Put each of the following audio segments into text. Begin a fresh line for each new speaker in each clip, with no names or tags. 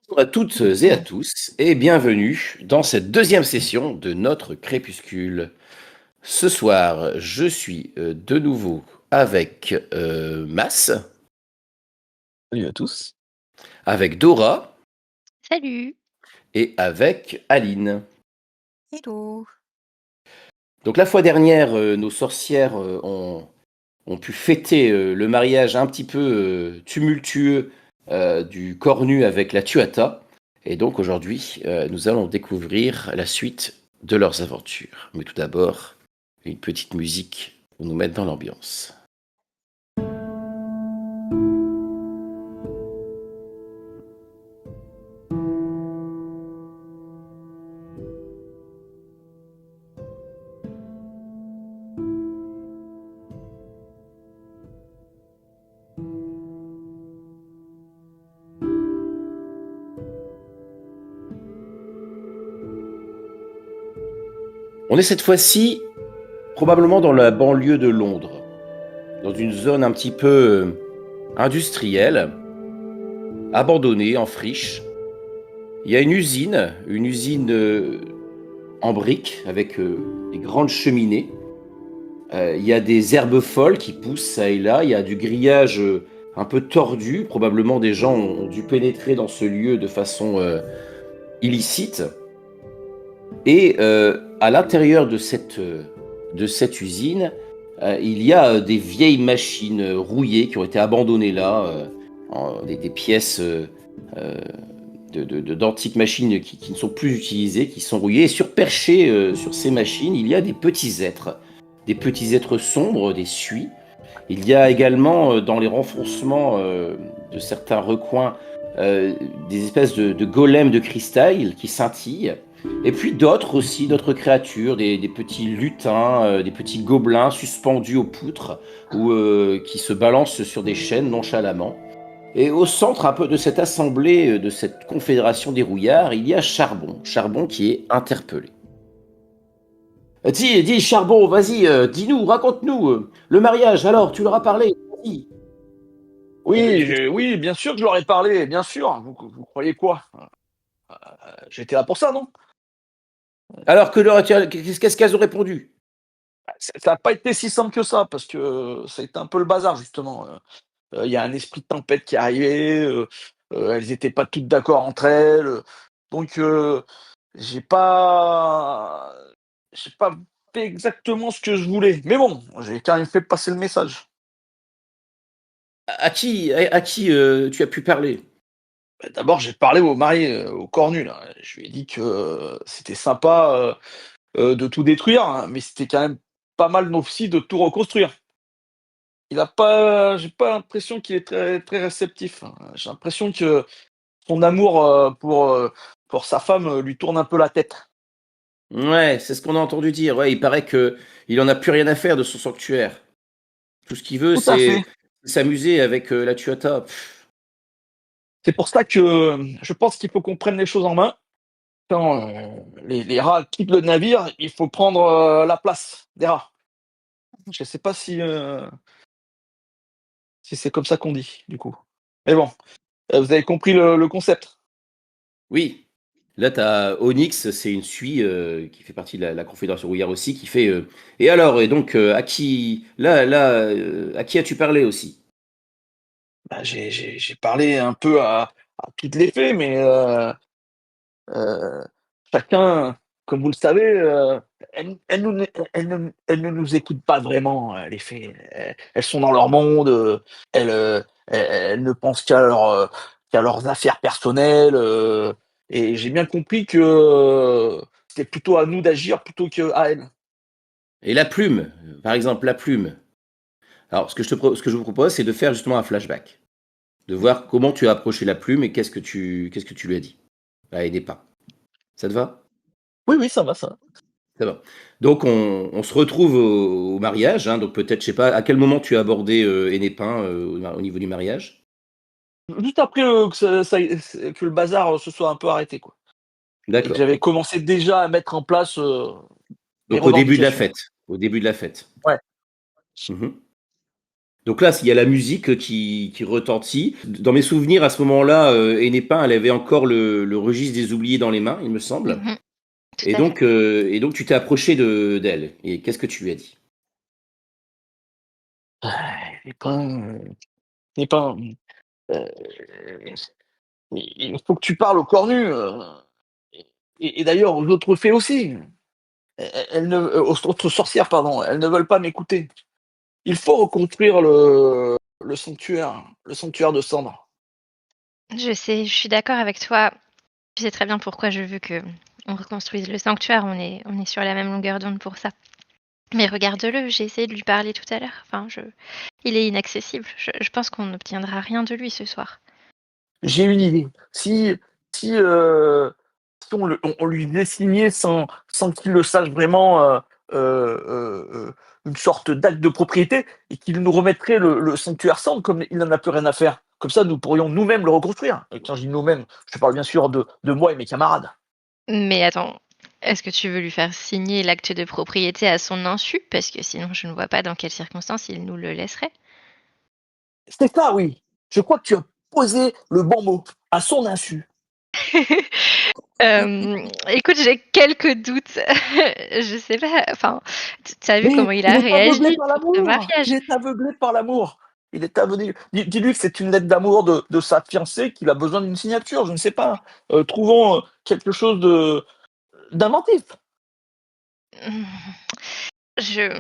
Bonjour à toutes et à tous et bienvenue dans cette deuxième session de notre crépuscule. Ce soir, je suis de nouveau avec Mas,
Salut à tous.
avec Dora
Salut.
et avec Aline.
Hello.
Donc la fois dernière, nos sorcières ont pu fêter le mariage un petit peu tumultueux du cornu avec la Tuata. Et donc aujourd'hui, nous allons découvrir la suite de leurs aventures. Mais tout d'abord, une petite musique pour nous mettre dans l'ambiance. On est cette fois-ci probablement dans la banlieue de Londres, dans une zone un petit peu industrielle, abandonnée, en friche. Il y a une usine en briques avec des grandes cheminées. Il y a des herbes folles qui poussent ça et là. Il y a du grillage un peu tordu. Probablement des gens ont dû pénétrer dans ce lieu de façon illicite. Et à l'intérieur de cette usine, il y a des vieilles machines rouillées qui ont été abandonnées là, des pièces d'antiques machines qui ne sont plus utilisées, qui sont rouillées. Et surperchées sur ces machines, il y a des petits êtres sombres, des suies. Il y a également dans les renfoncements de certains recoins des espèces de golems de cristal qui scintillent. Et puis d'autres aussi, d'autres créatures, des petits lutins, des petits gobelins suspendus aux poutres ou qui se balancent sur des chaînes nonchalamment. Et au centre un peu de cette assemblée, de cette confédération des rouillards, il y a Charbon. Charbon qui est interpellé. Dis, Charbon, vas-y, dis-nous, raconte-nous. Le mariage, alors, tu leur as parlé, vas-y.
Oui, bien sûr que je leur ai parlé, bien sûr. Vous croyez quoi? J'étais là pour ça, non?
Alors, qu'est-ce qu'elles ont répondu?
Ça n'a pas été si simple que ça, parce que ça a été un peu le bazar, justement. Il y a un esprit de tempête qui est arrivé, elles n'étaient pas toutes d'accord entre elles, donc j'ai pas j'ai pas fait exactement ce que je voulais. Mais bon, j'ai quand même fait passer le message.
À qui tu as pu parler?
Bah, d'abord, j'ai parlé au marié, au cornu, là. Je lui ai dit que c'était sympa, de tout détruire, hein, mais c'était quand même pas mal aussi de tout reconstruire. J'ai pas l'impression qu'il est très très réceptif, hein. J'ai l'impression que son amour, pour sa femme, lui tourne un peu la tête.
Ouais, c'est ce qu'on a entendu dire. Ouais, il paraît que il en a plus rien à faire de son sanctuaire. Tout ce qu'il veut,
Tout à
c'est
fait.
s'amuser avec la Tuata.
C'est pour ça que, je pense qu'il faut qu'on prenne les choses en main. Quand, les rats quittent le navire, il faut prendre, la place des rats. Je sais pas si c'est comme ça qu'on dit, du coup. Mais bon, vous avez compris le concept?
Oui. Là, tu as Onyx, c'est une suie qui fait partie de la Confédération Rouillard aussi, qui fait. Et alors, et donc, à qui. À qui as-tu parlé aussi?
Bah, j'ai parlé un peu à toutes les fées, mais heu, chacun, comme vous le savez, elles ne nous écoutent pas vraiment, les fées. Elles sont dans leur monde, elles ne pensent qu'à leurs affaires personnelles, et j'ai bien compris que c'était plutôt à nous d'agir plutôt qu'à elles.
Et la plume, par exemple, la plume. Alors, ce que je vous propose, c'est de faire justement un flashback. De voir comment tu as approché la plume et qu'est-ce que tu lui as dit. À Ennepa. Ça te va?
Oui, oui, ça va, ça va.
Ça va. Donc, on se retrouve au mariage. Hein, donc, peut-être, je sais pas, à quel moment tu as abordé Hennepin au niveau du mariage?
Juste après, que que le bazar, se soit un peu arrêté, quoi, et que
D'accord.
j'avais commencé déjà à mettre en place, mes
Donc, au début de la
revendications.
fête. Au début de la fête.
Ouais.
Mhm. Donc là, il y a la musique qui retentit. Dans mes souvenirs, à ce moment-là, Enépin, elle avait encore le registre des oubliés dans les mains, il me semble.
Mmh. Tout à fait.
Et donc tu t'es approché d'elle. Et qu'est-ce que tu lui as dit?
Les pains, les pains, heu, il faut que tu parles au cornu, et d'ailleurs aux autres fées aussi. Elles ne aux autres sorcières, pardon, elles ne veulent pas m'écouter. Il faut reconstruire le sanctuaire de cendres.
Je sais, je suis d'accord avec toi. Tu sais très bien pourquoi je veux qu'on reconstruise le sanctuaire. On est sur la même longueur d'onde pour ça. Mais regarde-le, j'ai essayé de lui parler tout à l'heure. Il est inaccessible. Je pense qu'on n'obtiendra rien de lui ce soir.
J'ai une idée. Si, si on lui faisait signer sans qu'il le sache vraiment, une sorte d'acte de propriété et qu'il nous remettrait le sanctuaire cendres comme il n'en a plus rien à faire. Comme ça, nous pourrions nous-mêmes le reconstruire. Et quand je dis nous-mêmes, je parle bien sûr de moi et mes camarades.
Mais attends, est-ce que tu veux lui faire signer l'acte de propriété à son insu? Parce que sinon, je ne vois pas dans quelles circonstances il nous le laisserait.
C'est ça, oui. Je crois que tu as posé le bon mot, à son insu.
Écoute, j'ai quelques doutes. Je sais pas, tu as vu
Mais
comment il
il
a
est aveuglé
réagi
par
pour ce
l'amour! Il
mariage?
est aveuglé par l'amour! Il est aveuglé. Dis-lui que c'est une lettre d'amour de sa fiancée, qu'il a besoin d'une signature, je ne sais pas. Trouvons, quelque chose d'inventif.
Mmh, je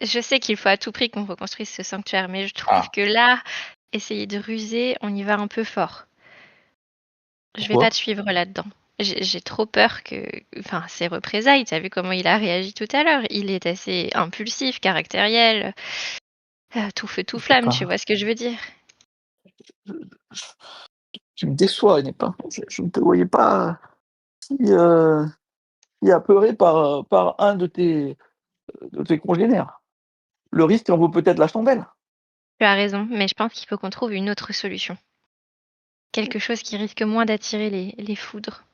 je sais qu'il faut à tout prix qu'on reconstruise ce sanctuaire, mais je trouve
Ah,
que là, essayer de ruser, on y va un peu fort. Je vais pas
pourquoi?
te suivre là-dedans. J'ai trop peur que ces représailles, tu as vu comment il a réagi tout à l'heure? Il est assez impulsif, caractériel, tout feu tout
Je sais
flamme, tu
pas.
vois ce que je veux dire?
Je Tu me déçois, Ennepa. Je ne te voyais pas si, si apeuré par un de tes congénères. Le risque en vaut peut-être la chandelle.
Tu as raison, mais je pense qu'il faut qu'on trouve une autre solution. Quelque chose qui risque moins d'attirer les foudres.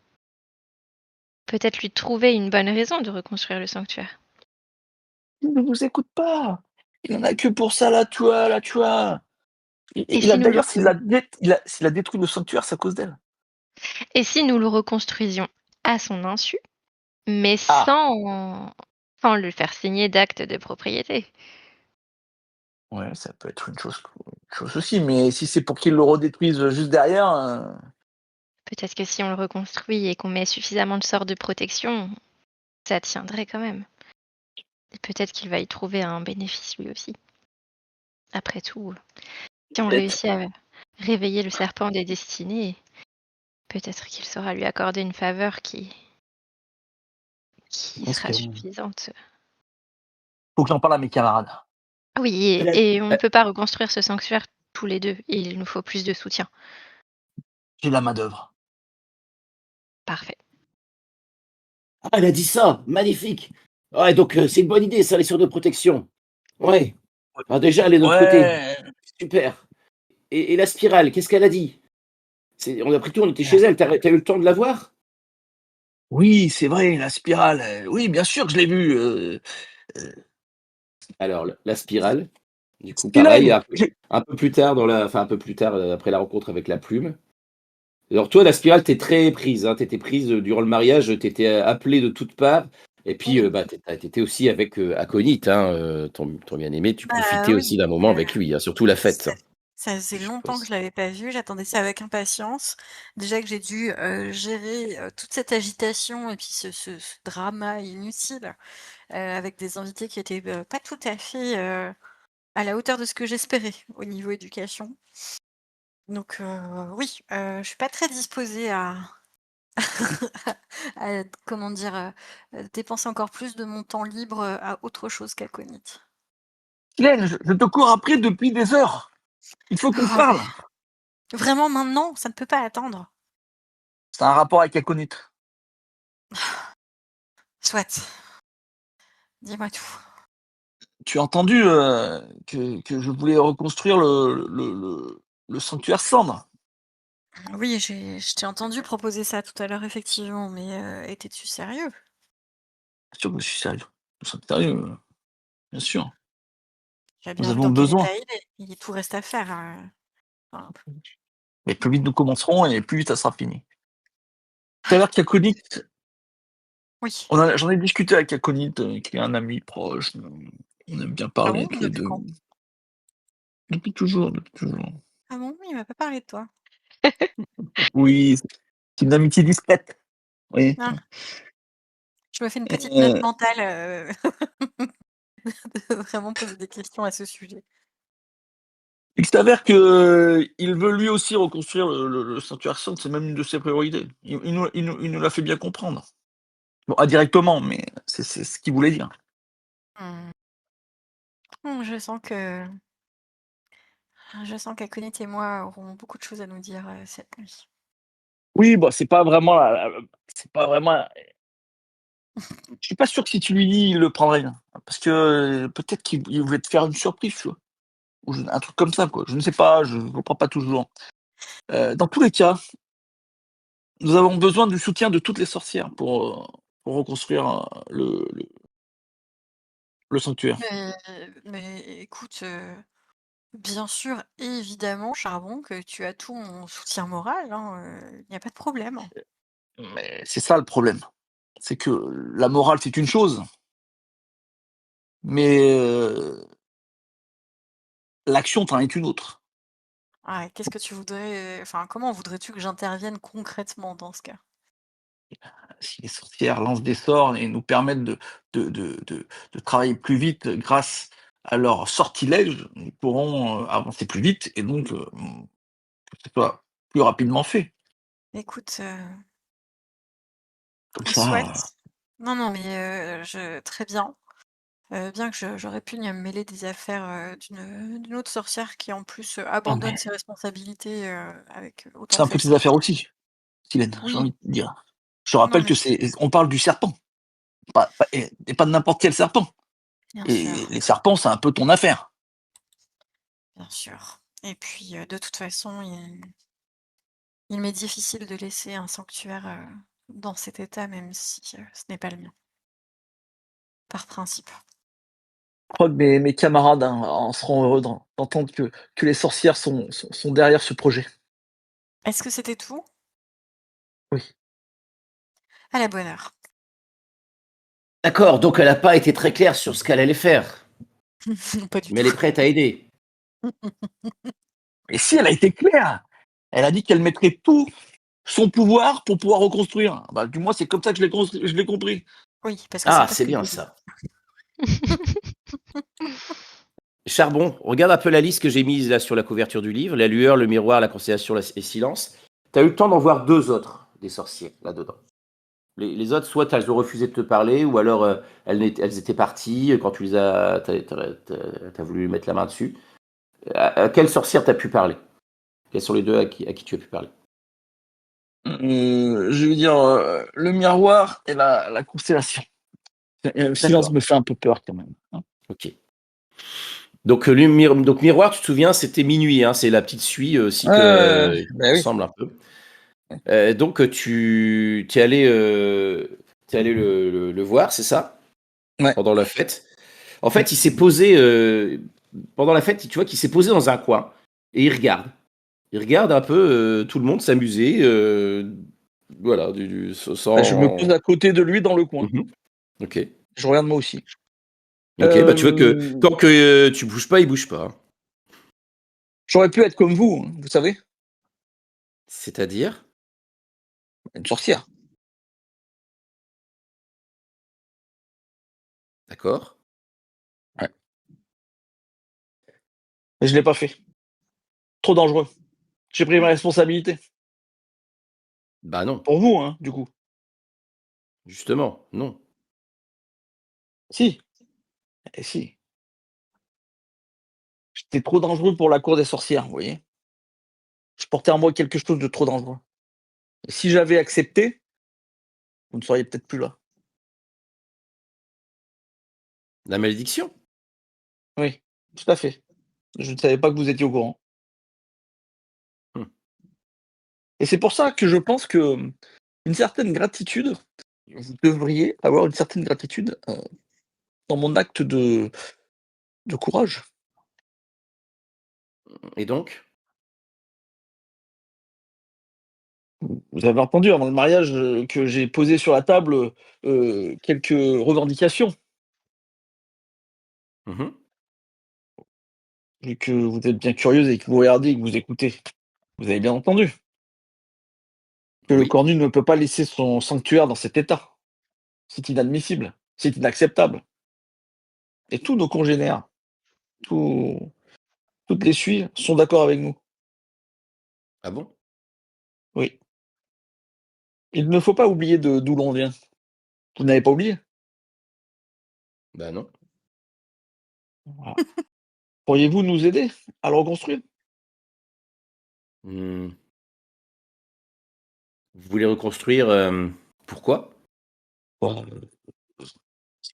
Peut-être lui trouver une bonne raison de reconstruire le sanctuaire.
Il ne vous écoute pas. Il en a que pour ça, la tua.
Et
Il a
si nous le
d'ailleurs,
recon
s'il a détruit le sanctuaire, c'est à cause d'elle.
et si nous le reconstruisions à son insu, mais
Ah!
sans le faire signer d'acte de propriété?
Ouais, ça peut être une chose aussi, mais si c'est pour qu'il le redétruise, juste derrière,
Peut-être que si on le reconstruit et qu'on met suffisamment de sorts de protection, ça tiendrait quand même. Et peut-être qu'il va y trouver un bénéfice lui aussi. Après tout, si on
peut-être.
réussit à réveiller le serpent des destinées, peut-être qu'il saura lui accorder une faveur qui
Parce
sera
que
suffisante.
faut que j'en parle à mes camarades.
Oui,
Elle a-
et on ne
euh,
peut pas reconstruire ce sanctuaire tous les deux. Il nous faut plus de soutien.
J'ai la main-d'œuvre.
Parfait.
Ah, elle a dit ça, magnifique. Ouais, donc c'est une bonne idée, ça, les sures de protection. Ouais.
Ouais.
Alors déjà, elle est de notre côté.
Ouais,
Super. Et la spirale, qu'est-ce qu'elle a dit? On a pris tout, on était chez
la
elle. T'as eu le temps de la voir?
oui, c'est vrai, la spirale, oui, bien sûr que je l'ai vue, heu,
Alors, la spirale, du coup, pareil,
Silène!
un peu plus tard un peu plus tard, après la rencontre avec la plume. Alors toi, la spirale, tu très prise, hein, tu prise, durant le mariage, tu étais, appelée de toutes parts et puis, bah, tu aussi avec, Aconite, hein, ton bien-aimé, tu
Bah
profitais aussi
oui,
d'un moment avec lui, hein, surtout la fête,
ça ça faisait
je
longtemps que
suppose.
je l'avais pas vu, j'attendais ça avec impatience. Déjà que j'ai dû, gérer, toute cette agitation et puis ce drama inutile, avec des invités qui étaient, pas tout à fait, à la hauteur de ce que j'espérais au niveau éducation. Donc oui, je suis pas très disposée à à comment dire? Dépenser encore plus de mon temps libre, à autre chose qu'Aconite.
Silène, je te cours après depuis des heures. Il faut qu'on se
Ah ouais,
parle.
vraiment maintenant? Ça ne peut pas attendre.
C'est un rapport avec Aconite.
Soit, dis-moi tout.
Tu as entendu, que je voulais reconstruire le sanctuaire cendre?
Oui, je t'ai entendu proposer ça tout à l'heure effectivement, mais étais-tu sérieux?
Bien sûr que je suis sérieux. Nous sommes sérieux, bien sûr.
J'ai
Nous
bien vu
avons
dans quel
besoin.
état il est. Tout reste à faire. Enfin,
Mais plus vite nous commencerons et plus vite ça sera fini. Tout à l'heure, Kakonite,
oui.
j'en ai discuté avec Kakonite, qui est un ami proche. On aime bien
Ah
parler
bon?
tous les
Depuis
deux.
quand?
Depuis toujours, depuis toujours.
Ah bon? Il m'a pas parlé de toi.
Oui, c'est une amitié discrète. Oui.
Ah, je me fais une petite note
Euh,
mentale de vraiment poser des questions à ce sujet.
il s'avère qu'il veut lui aussi reconstruire le sanctuaire Sang, c'est même une de ses priorités. Il nous l'a fait bien comprendre. Bon, indirectement, mais c'est ce qu'il voulait dire.
Hmm. Je sens qu'Akonit et moi aurons beaucoup de choses à nous dire cette nuit.
Oui, bah, c'est pas vraiment je suis pas sûr que si tu lui dis, il le prendrait bien. Parce que, peut-être qu'il voulait te faire une surprise, tu vois? Ou un truc comme ça, quoi. Je ne sais pas, je ne comprends pas toujours. Dans tous les cas, nous avons besoin du soutien de toutes les sorcières pour reconstruire, le sanctuaire.
Mais écoute, bien sûr, évidemment, Charbon, que tu as tout mon soutien moral, hein, il n'y a pas de problème.
Mais c'est ça le problème. C'est que la morale, c'est une chose, mais, l'action, c'en est une autre.
Ah, qu'est-ce que tu voudrais, enfin, comment voudrais-tu que j'intervienne concrètement dans ce cas?
Si les sorcières lancent des sorts et nous permettent de travailler plus vite grâce à leur sortilège, nous pourrons, avancer plus vite et donc, que ce soit plus rapidement fait.
Écoute,
Comme
soit.
ça,
Non, non, mais très bien. Bien que j'aurais pu me mêler des affaires, d'une autre sorcière qui en plus,
non
abandonne
mais
ses responsabilités, avec autant
c'est
de
un peu tes affaires
facilité.
aussi, Silène, j'ai
Oui,
envie de te dire. Je te
non,
rappelle
mais
que on parle du serpent, pas et pas de n'importe quel serpent
bien
et
sûr,
les serpents, c'est un peu ton affaire.
bien sûr. Et puis, de toute façon, il m'est difficile de laisser un sanctuaire, dans cet état, même si, ce n'est pas le mien, par principe.
Je crois que mes camarades, hein, en seront heureux d'entendre que les sorcières sont derrière ce projet.
Est-ce que c'était tout?
Oui.
À la bonne heure.
D'accord, donc elle n'a pas été très claire sur ce qu'elle allait faire,
Pas du
mais
tout.
elle est prête à aider.
Et si elle a été claire, elle a dit qu'elle mettrait tout son pouvoir pour pouvoir reconstruire. Bah, du moins, c'est comme ça que je l'ai compris.
Oui, parce que c'est
Ah,
pas ce
c'est
que
bien
j'ai dit.
ça. Charbon, regarde un peu la liste que j'ai mise là sur la couverture du livre, la lueur, le miroir, la constellation et silence. Tu as eu le temps d'en voir deux autres des sorciers là-dedans. Les autres, soit elles ont refusé de te parler, ou alors elles étaient parties quand tu les as, t'as voulu mettre la main dessus. À quelle sorcière t'as pu parler? Quels sont les deux à qui tu as pu parler?
Je veux dire, le miroir et la constellation. Le silence
D'accord,
me fait un peu peur quand même, hein.
ok. Donc, donc miroir, tu te souviens, c'était minuit, hein, c'est la petite suie aussi
Bah oui.
ressemble un peu. Donc tu es allé, le voir, c'est ça?
Ouais.
Pendant la fête. En
Mmh.
fait, il s'est posé, pendant la fête, tu vois qu'il s'est posé dans un coin et il regarde. Il regarde un peu, tout le monde s'amuser, voilà,
Bah, je me pose
sans
à côté de lui dans le coin.
mmh OK.
Je regarde moi aussi.
OK, bah, tu vois que
Hem,
tant que, tu bouges pas, il bouge pas, hein.
J'aurais pu être comme vous, hein, vous savez?
C'est-à-dire?
Une sorcière.
D'accord.
Ouais. Mais je l'ai pas fait. Trop dangereux. J'ai pris mes
Mmh.
responsabilités.
Bah, non,
Pour vous, hein, du coup.
justement, non.
Si, et si. J'étais trop dangereux pour la cour des sorcières, vous voyez? Je portais en moi quelque chose de trop dangereux. Et si j'avais accepté, vous ne seriez peut-être plus là.
La malédiction?
Oui, tout à fait. Je ne savais pas que vous étiez au courant.
Mmh.
Et c'est pour ça que je pense que, une certaine gratitude, vous devriez avoir une certaine gratitude, dans mon acte de courage.
Et donc?
Vous avez entendu avant le mariage, que j'ai posé sur la table, quelques revendications.
Mmh.
Vu que vous êtes bien curieuse et que vous regardez et que vous écoutez. Vous avez bien entendu que le
Oui.
cornu ne peut pas laisser son sanctuaire dans cet état. C'est inadmissible, c'est inacceptable. Et tous nos congénères, tous toutes les suives sont d'accord avec nous.
Ah bon?
Oui. Il ne faut pas oublier d'où l'on vient. Vous n'avez pas oublié?
Bah, non.
Voilà. Pourriez-vous nous aider à le reconstruire?
Mmh. Vous voulez reconstruire, pourquoi?
Bah, parce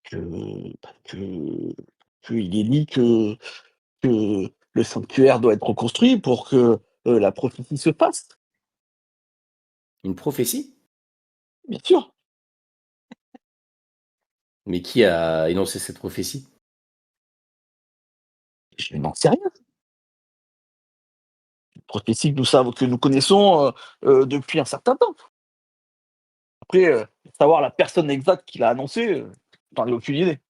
que qu'il est dit que le sanctuaire doit être reconstruit pour que, la prophétie se fasse,
Une prophétie?
bien sûr.
Mais qui a énoncé cette prophétie?
Je n'en sais rien. Une prophétie que nous connaissons, depuis un certain temps. Après, savoir la personne exacte qui l'a annoncé, j'en ai aucune idée.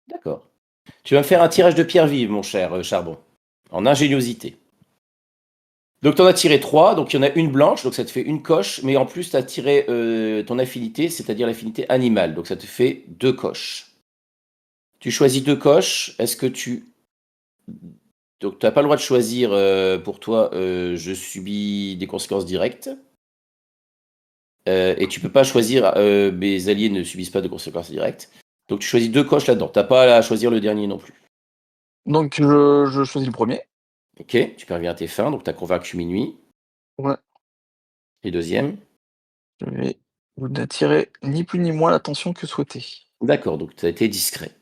D'accord. Tu vas me faire un tirage de pierre vive, mon cher, Charbon, en ingéniosité. Donc tu en as tiré 3, donc il y en a une blanche, donc ça te fait une coche, mais en plus tu as tiré, ton affinité, c'est-à-dire l'affinité animale, donc ça te fait 2 coches. Tu choisis 2 coches, est-ce que tu donc tu as pas le droit de choisir, pour toi, je subis des conséquences directes, et tu peux pas choisir, mes alliés ne subissent pas de conséquences directes. Donc tu choisis 2 coches là-dedans, tu as pas à choisir le dernier non plus.
Donc je choisis le premier.
OK, tu parviens à tes fins, donc tu as convaincu Minuit.
Ouais,
Et deuxième?
je vais vous attirer ni plus ni moins l'attention que souhaité.
D'accord, donc tu as été discret.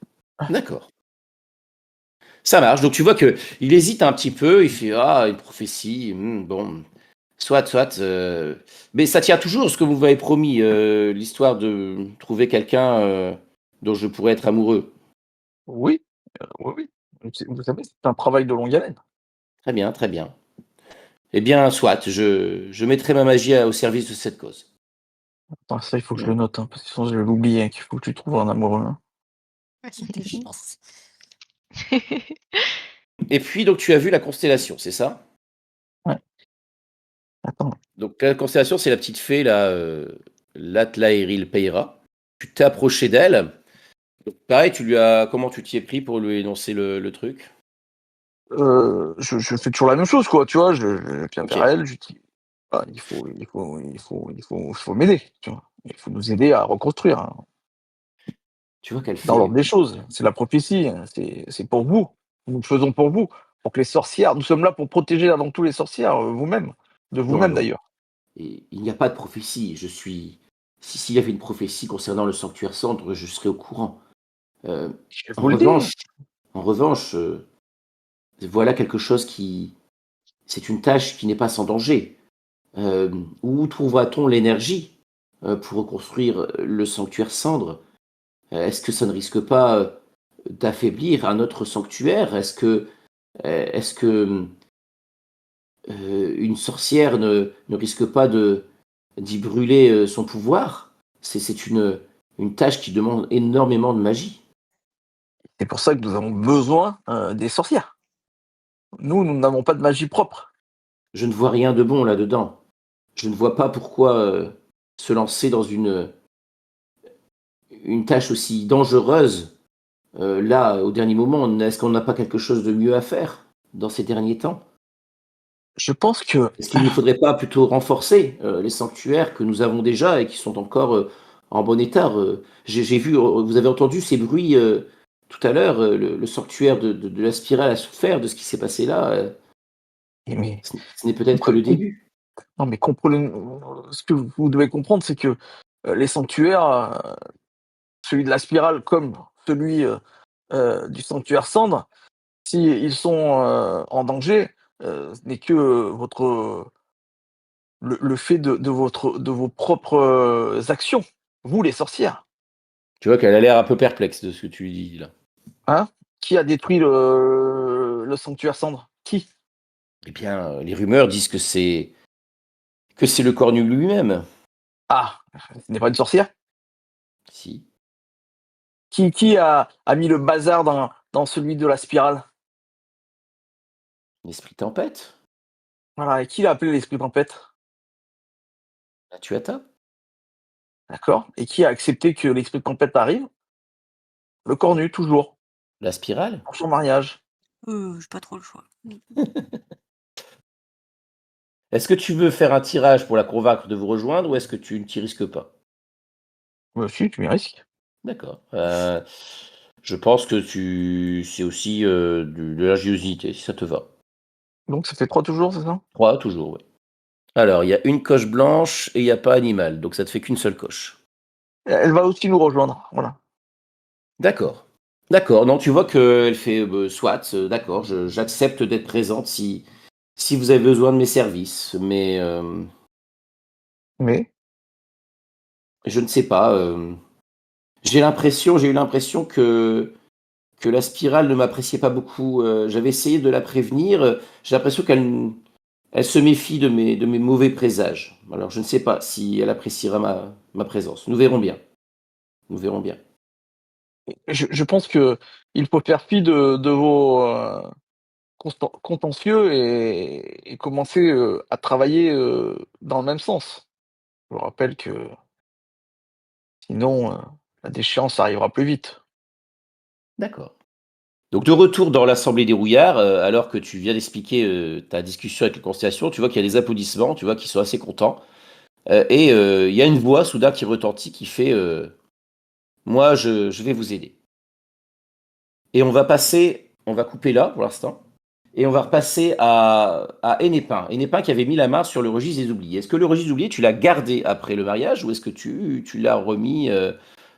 D'accord. Ça marche, donc tu vois que il hésite un petit peu, il fait: «Ah, une prophétie, bon, soit, soit, mais ça tient toujours ce que vous m'avez promis, l'histoire de trouver quelqu'un, dont je pourrais être amoureux».
Oui, oui, oui. Vous savez, c'est un travail de longue haleine.
Très bien, très bien. Eh bien, soit, je mettrai ma magie au service de cette cause.
Attends, ça, il faut que je
Mmh.
le note, hein, parce que sinon je vais l'oublier, hein, qu'il faut que tu trouves un amoureux, hein.
Il y a des chances.
Et puis donc tu as vu la constellation, c'est ça?
Ouais, attends,
Donc la constellation, c'est la petite fée là, Latlaïril Peira. Tu t'es approché d'elle. Donc pareil, tu lui as comment tu t'y es pris pour lui énoncer le truc?
je fais toujours la même chose, quoi, tu vois? Je viens vers
OK.
elle, je dis: «Ah, il faut m'aider», tu vois? Il faut nous aider à reconstruire, hein.
Tu vois qu'elle
Dans
fait
l'ordre des choses, c'est la prophétie, hein, c'est pour vous. Nous le faisons pour que les sorcières nous sommes là pour protéger avant tout les sorcières, vous-même, de
non,
vous-même
non,
d'ailleurs.
et il n'y a pas de prophétie. Je suis s'il y avait une prophétie concernant le sanctuaire cendre, je serais au courant. Heu,
Je
en
vous le dis,
revanche en revanche, voilà quelque chose qui c'est une tâche qui n'est pas sans danger. Où trouvera-t-on l'énergie, pour reconstruire, le sanctuaire cendre? Est-ce que ça ne risque pas, d'affaiblir un autre sanctuaire? Est-ce que, une sorcière ne risque pas d'y brûler, son pouvoir? C'est une tâche qui demande énormément de magie.
c'est pour ça que nous avons besoin, des sorcières. Nous n'avons pas de magie propre.
Je ne vois rien de bon là-dedans. Je ne vois pas pourquoi, se lancer dans une tâche aussi dangereuse, là, au dernier moment. Est-ce qu'on n'a pas quelque chose de mieux à faire dans ces derniers temps?
Je pense que
Est-ce qu'il ne faudrait pas plutôt renforcer, les sanctuaires que nous avons déjà et qui sont encore, en bon état? J'ai vu, vous avez entendu ces bruits, tout à l'heure, le sanctuaire de la spirale a souffert de ce qui s'est passé là,
mais
ce n'est peut-être que
compre
le
com
début.
non mais comprenez ce que vous devez comprendre, c'est que, les sanctuaires, celui de la spirale comme celui, du sanctuaire cendre, s'ils sont, en danger, ce n'est que, votre, le fait de vos propres, actions, vous les sorcières,
Tu vois qu'elle a l'air un peu perplexe de ce que tu lui dis là.
hein? Qui a détruit le sanctuaire cendre? Qui?
Eh bien, les rumeurs disent que c'est le cornu lui-même.
Ah, ce n'est pas une sorcière?
Si,
Qui a mis le bazar dans celui de la spirale?
l'esprit tempête,
Voilà, et qui l'a appelé l'esprit tempête?
la Tuata,
D'accord, et qui a accepté que l'esprit tempête arrive? Le cornu, toujours,
la spirale.
pour son mariage.
J'ai pas trop le choix.
Est-ce que tu veux faire un tirage pour la convaincre de vous rejoindre ou est-ce que tu ne t'y risques pas?
Si, tu m'y risques.
D'accord. Je pense que c'est aussi de l'ingéniosité, si ça te va.
Donc ça fait 3 toujours, c'est ça?
3 toujours, oui. Alors, il y a une coche blanche et il n'y a pas animal, donc ça te fait qu'une seule coche.
Elle va aussi nous rejoindre, voilà.
D'accord. D'accord. Non, tu vois qu'elle fait soit, d'accord, j'accepte d'être présente si vous avez besoin de mes services, mais
Mais
je ne sais pas. J'ai eu l'impression que la spirale ne m'appréciait pas beaucoup. J'avais essayé de la prévenir. J'ai l'impression elle se méfie de mes mauvais présages. Alors, je ne sais pas si elle appréciera ma présence. Nous verrons bien. Nous verrons bien.
je pense qu'il faut faire fi de vos, contentieux et commencer, à travailler, dans le même sens. Je vous rappelle que sinon, la déchéance arrivera plus vite.
D'accord. Donc, de retour dans l'Assemblée des rouillards, alors que tu viens d'expliquer ta discussion avec les constellations, tu vois qu'il y a des applaudissements, tu vois qu'ils sont assez contents. Et il y a une voix soudain qui retentit qui fait moi, je vais vous aider. Et on va couper là pour l'instant, et on va repasser à Hennepin. Hennepin qui avait mis la main sur le registre des oubliés. Est-ce que le registre des oubliés, tu l'as gardé après le mariage ou est-ce que tu l'as remis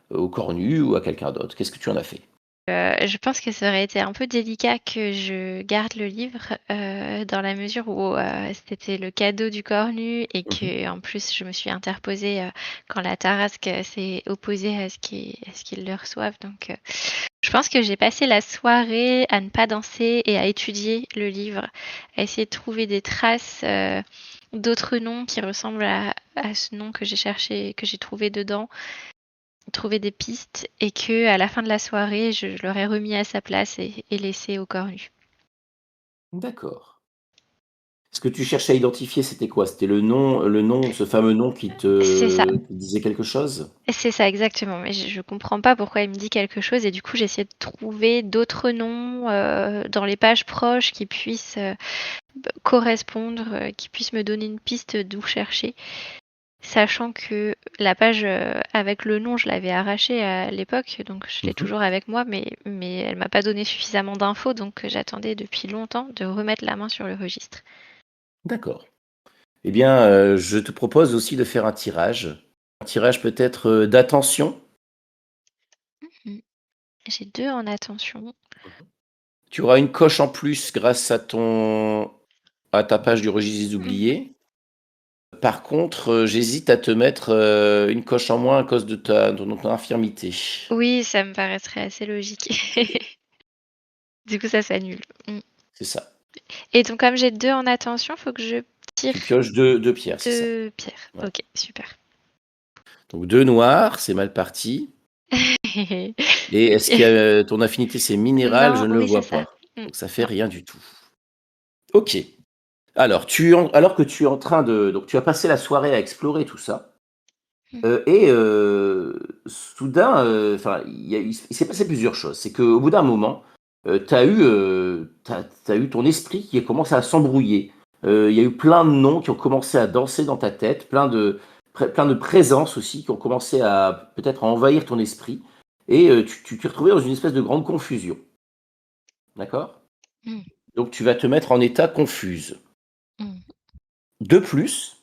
au cornu ou à quelqu'un d'autre? Qu'est-ce que tu en as fait?
Je pense que ça aurait été un peu délicat que je garde le livre, dans la mesure où, c'était le cadeau du cornu et
Mhm.
que en plus je me suis interposée, quand la Tarasque, s'est opposée à ce qu'ils le reçoivent donc je pense que j'ai passé la soirée à ne pas danser et à étudier le livre, à essayer de trouver des traces, d'autres noms qui ressemblent à ce nom que j'ai cherché que j'ai trouvé dedans, trouver des pistes et que à la fin de la soirée, je l'aurais remis à sa place et laissé au cornu.
D'accord. Ce que tu cherchais à identifier, c'était quoi? C'était le nom, ce fameux nom
C'est ça,
qui te disait quelque chose?
c'est ça exactement. Mais je comprends pas pourquoi il me dit quelque chose et du coup j'essaie de trouver d'autres noms dans les pages proches qui puissent correspondre, qui puissent me donner une piste d'où chercher. Sachant que la page avec le nom, je l'avais arrachée à l'époque, donc je l'ai
Mhm.
toujours avec moi, mais elle m'a pas donné suffisamment d'infos, donc j'attendais depuis longtemps de remettre la main sur le registre.
D'accord. Eh bien, je te propose aussi de faire un tirage. Un tirage peut-être d'attention.
Mm. J'ai 2 en attention.
Tu auras une coche en plus grâce à ta page du registre des
Mm.
oubliés. Par contre, j'hésite à te mettre une coche en moins à cause de ton infirmité.
Oui, ça me paraîtrait assez logique. Du coup, ça s'annule. Mm.
C'est ça.
Et donc, comme j'ai 2 en attention, faut que je tire
Tu pioches deux pierres, c'est ça.
2 pierres.
Ouais.
Ok, super.
Donc deux noirs, c'est mal parti. Et est-ce que ton affinité c'est minéral? Je
Non,
ne le
oui, c'est
vois
ça.
pas.
Mm.
Donc ça fait
Non.
rien du tout. Ok. Alors, alors que tu es en train de... Donc tu as passé la soirée à explorer tout ça.
Mm.
Et soudain, enfin, il s'est passé plusieurs choses. C'est qu'au bout d'un moment, t'as eu ton esprit qui a commencé à s'embrouiller. Il y a eu plein de noms qui ont commencé à danser dans ta tête, plein de présences aussi qui ont commencé à peut-être à envahir ton esprit. Et tu t'es retrouvé dans une espèce de grande confusion. D'accord?
Mm.
Donc tu vas te mettre en état confuse.
Mm.
De plus,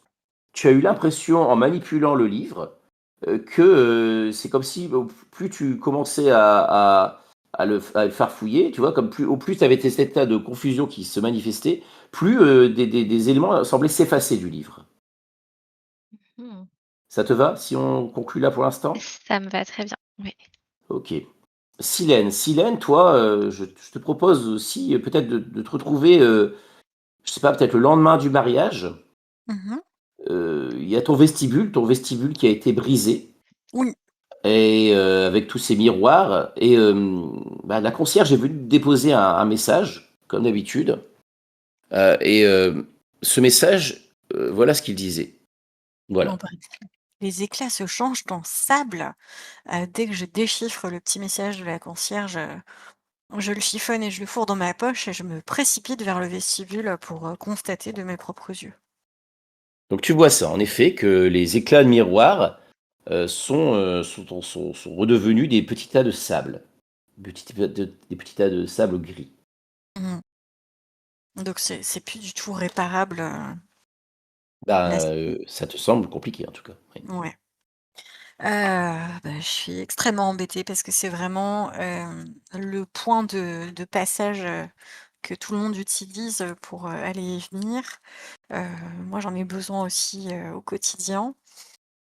tu as eu l'impression, en manipulant le livre, que c'est comme si plus tu commençais à le farfouiller, tu vois, comme au plus tu avais cet état de confusion qui se manifestait, plus des éléments semblaient s'effacer du livre.
Mm.
Ça te va si on conclut là pour l'instant?
Ça me va très bien. Oui.
Ok. Silène, toi, je te propose aussi peut-être de te retrouver je sais pas, peut-être le lendemain du mariage,
Mmh.
il y a ton vestibule qui a été brisé
Oui.
et avec tous ces miroirs et bah, la concierge est venue déposer un message, comme d'habitude, et ce message, voilà ce qu'il disait.
Bon,
Voilà.
bah, les éclats se changent en sable, dès que je déchiffre le petit message de la concierge, je le chiffonne et je le fourre dans ma poche et je me précipite vers le vestibule, pour, constater de mes propres yeux.
Donc tu vois ça, en effet, que les éclats de miroir, sont redevenus des petits tas de sable. Des petits tas de sable gris.
Mmh. Donc c'est plus du tout réparable, là
Bah,
c'est
ça te semble compliqué en tout cas, oui.
ouais. Bah, je suis extrêmement embêtée parce que c'est vraiment, le point de passage, que tout le monde utilise, pour, aller et venir. Heu, Moi j'en ai besoin aussi, au quotidien.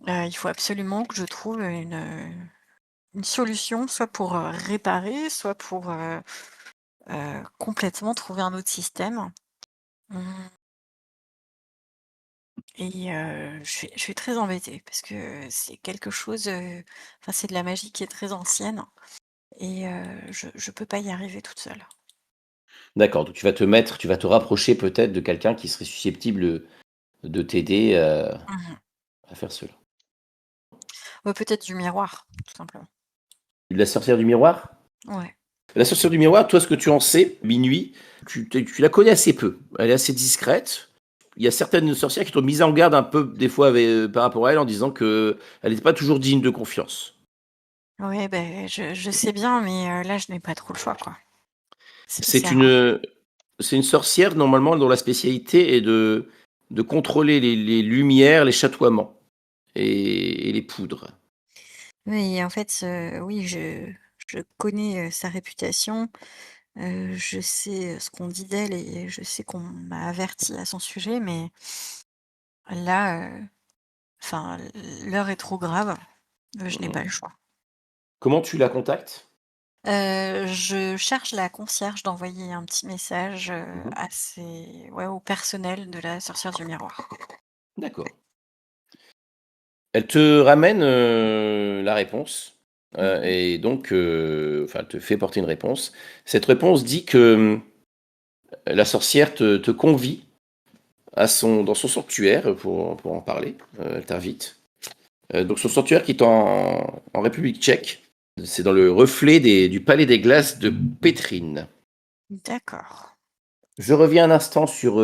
Il faut absolument que je trouve une solution, soit pour, réparer, soit pour, complètement trouver un autre système. Mmh. Et je suis très embêtée parce que c'est quelque chose, enfin, c'est de la magie qui est très ancienne et je peux pas y arriver toute seule.
D'accord, donc tu vas te rapprocher peut-être de quelqu'un qui serait susceptible, de t'aider,
Mmh.
à faire cela.
Ouais, peut-être du miroir, tout simplement.
La sorcière du miroir?
Ouais.
La sorcière du miroir, toi, ce que tu en sais, Minuit, tu la connais assez peu. Elle est assez discrète. Il y a certaines sorcières qui t'ont mis en garde un peu, des fois, par rapport à elle, en disant que elle n'était pas toujours digne de confiance.
Ouais, beh, je sais bien, mais là, je n'ai pas trop le choix, quoi. C'est
C'est
rare.
c'est une sorcière, normalement, dont la spécialité est de contrôler les lumières, les chatoiements et les poudres.
Oui, en fait, oui, je connais, sa réputation, je sais, ce qu'on dit d'elle et je sais qu'on m'a averti à son sujet, mais là, enfin, l'heure est trop grave, je n'ai pas le
Mhm.
choix.
Comment tu la contactes?
Je charge la concierge d'envoyer un petit message,
Mhm.
à ses ouais, au personnel de la sorcière du miroir.
D'accord. Elle te ramène, la réponse,
Mmh.
et donc enfin, elle te fait porter une réponse. Cette réponse dit que, la sorcière te convie dans son sanctuaire pour en parler, elle t'invite. Donc son sanctuaire qui est en République tchèque. C'est dans le reflet du Palais des Glaces de Pétrine.
D'accord.
Je reviens un instant sur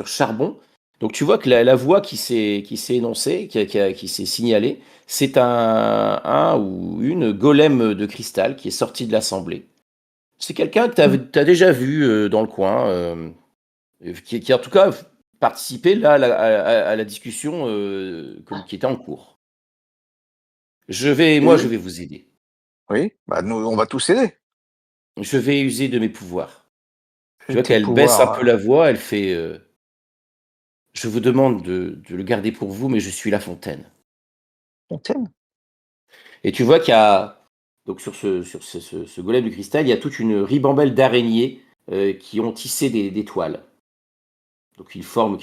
Charbon. Donc tu vois que la voix qui s'est énoncée, qui s'est signalée, c'est un ou une golem de cristal qui est sorti de l'assemblée. C'est quelqu'un que tu as déjà vu dans le coin, qui en tout cas participé là à la discussion qui était en cours. Moi, je
Et
vais vous aider.
oui, bah, nous, on va tous aider.
Je vais user de mes pouvoirs. Tu
Et
vois
tes
qu'elle baisse un
pouvoirs,
peu la voix, elle fait je vous demande de le garder pour vous, mais je suis La Fontaine.
Fontaine?
Et tu vois qu'il y a, donc sur ce golem de cristal, il y a toute une ribambelle d'araignées qui ont tissé des toiles. Donc qui font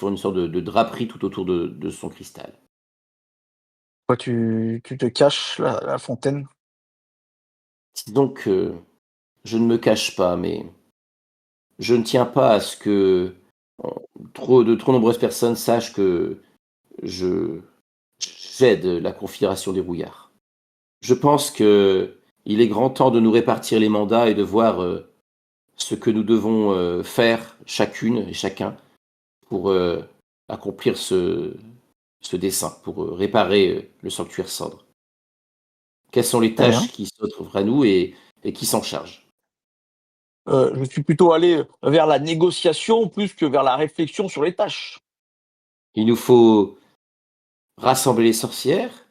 une sorte de draperie tout autour de son cristal.
Toi, tu te caches, la Fontaine?
Disons que je ne me cache pas, mais je ne tiens pas à ce que trop nombreuses personnes sachent que je j'aide la Confédération des Rouillards. Je pense que il est grand temps de nous répartir les mandats et de voir ce que nous devons faire chacune et chacun pour accomplir ce dessein, pour réparer le sanctuaire cendre. Quelles sont les
Très bien.
tâches qui s'offrent à nous et qui s'en charge?
Je suis plutôt allé vers la négociation plus que vers la réflexion sur les tâches.
Il nous faut rassembler les sorcières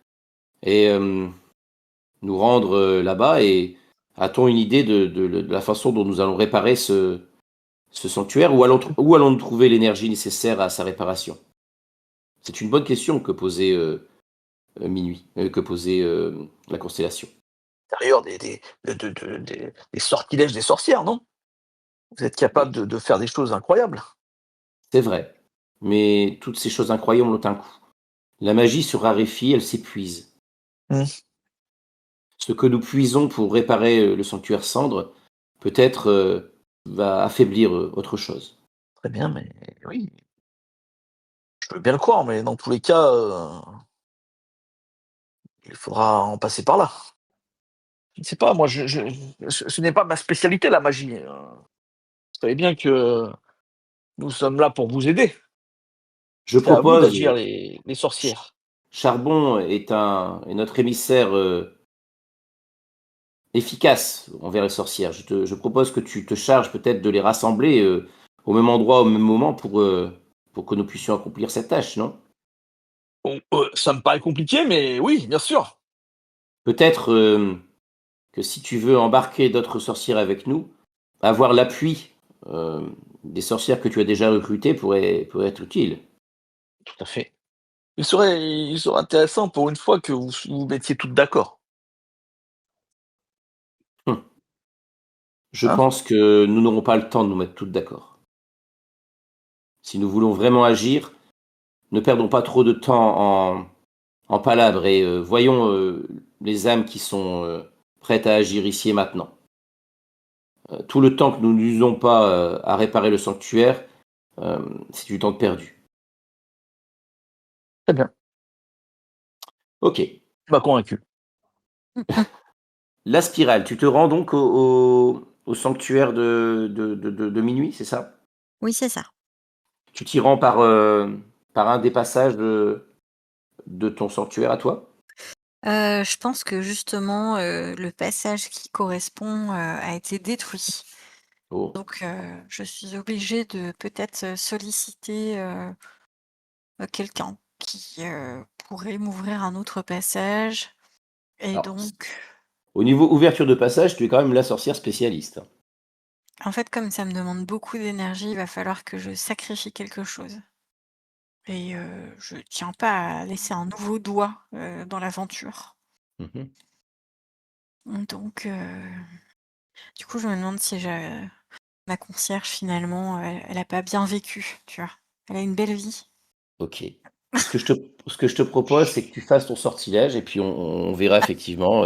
et nous rendre là-bas. Et a-t-on une idée de la façon dont nous allons réparer ce sanctuaire, où allons-nous trouver l'énergie nécessaire à sa réparation? C'est une bonne question que posait Minuit, que posait la constellation.
D'ailleurs, des sortilèges des sorcières, non? Vous êtes capable de faire des choses incroyables.
C'est vrai, mais toutes ces choses incroyables ont un coût. La magie se raréfie, elle s'épuise.
Mmh.
Ce que nous puisons pour réparer, le sanctuaire cendre, peut-être, va affaiblir, autre chose.
Très bien, mais oui, je veux bien le croire, mais dans tous les cas, il faudra en passer par là. Je ne sais pas, moi, ce n'est pas ma spécialité, la magie, vous savez bien que nous sommes là pour vous aider.
Je
C'est à vous
propose,
d'agir les
Ch
sorcières.
Charbon est notre émissaire, efficace envers les sorcières. Je propose que tu te charges peut-être de les rassembler, au même endroit, au même moment pour que nous puissions accomplir cette tâche, non?
Bon, ça me paraît compliqué, mais oui, bien sûr.
Peut-être, que si tu veux embarquer d'autres sorcières avec nous, avoir l'appui, des sorcières que tu as déjà recrutées pourrait être utile.
Tout à fait. Il serait intéressant pour une fois que vous mettiez toutes d'accord,
Mmh. Je
hein?
pense que nous n'aurons pas le temps de nous mettre toutes d'accord. Si nous voulons vraiment agir, ne perdons pas trop de temps en palabres et voyons, les âmes qui sont, prêtes à agir ici et maintenant. Tout le temps que nous n'usons pas, à réparer le sanctuaire, c'est du temps de perdu.
Très bien,
OK.
tu m'as convaincu.
La spirale, tu te rends donc au sanctuaire de minuit, c'est ça?
Oui, c'est ça.
Tu t'y rends par un des passages de ton sanctuaire à toi?
Je pense que justement, le passage qui correspond, a été détruit.
Oh,
Donc, je suis obligée de peut-être, solliciter, quelqu'un qui, pourrait m'ouvrir un autre passage et
alors,
donc
au niveau ouverture de passage, tu es quand même la sorcière spécialiste, hein.
en fait, comme ça me demande beaucoup d'énergie, il va falloir que je sacrifie quelque chose et je tiens pas à laisser un nouveau doigt, dans l'aventure.
Mmh.
Donc, du coup, je me demande si ma concierge finalement, elle a pas bien vécu, tu vois? Elle a une belle vie.
OK. Ce que je te propose, c'est que tu fasses ton sortilège et puis on verra effectivement,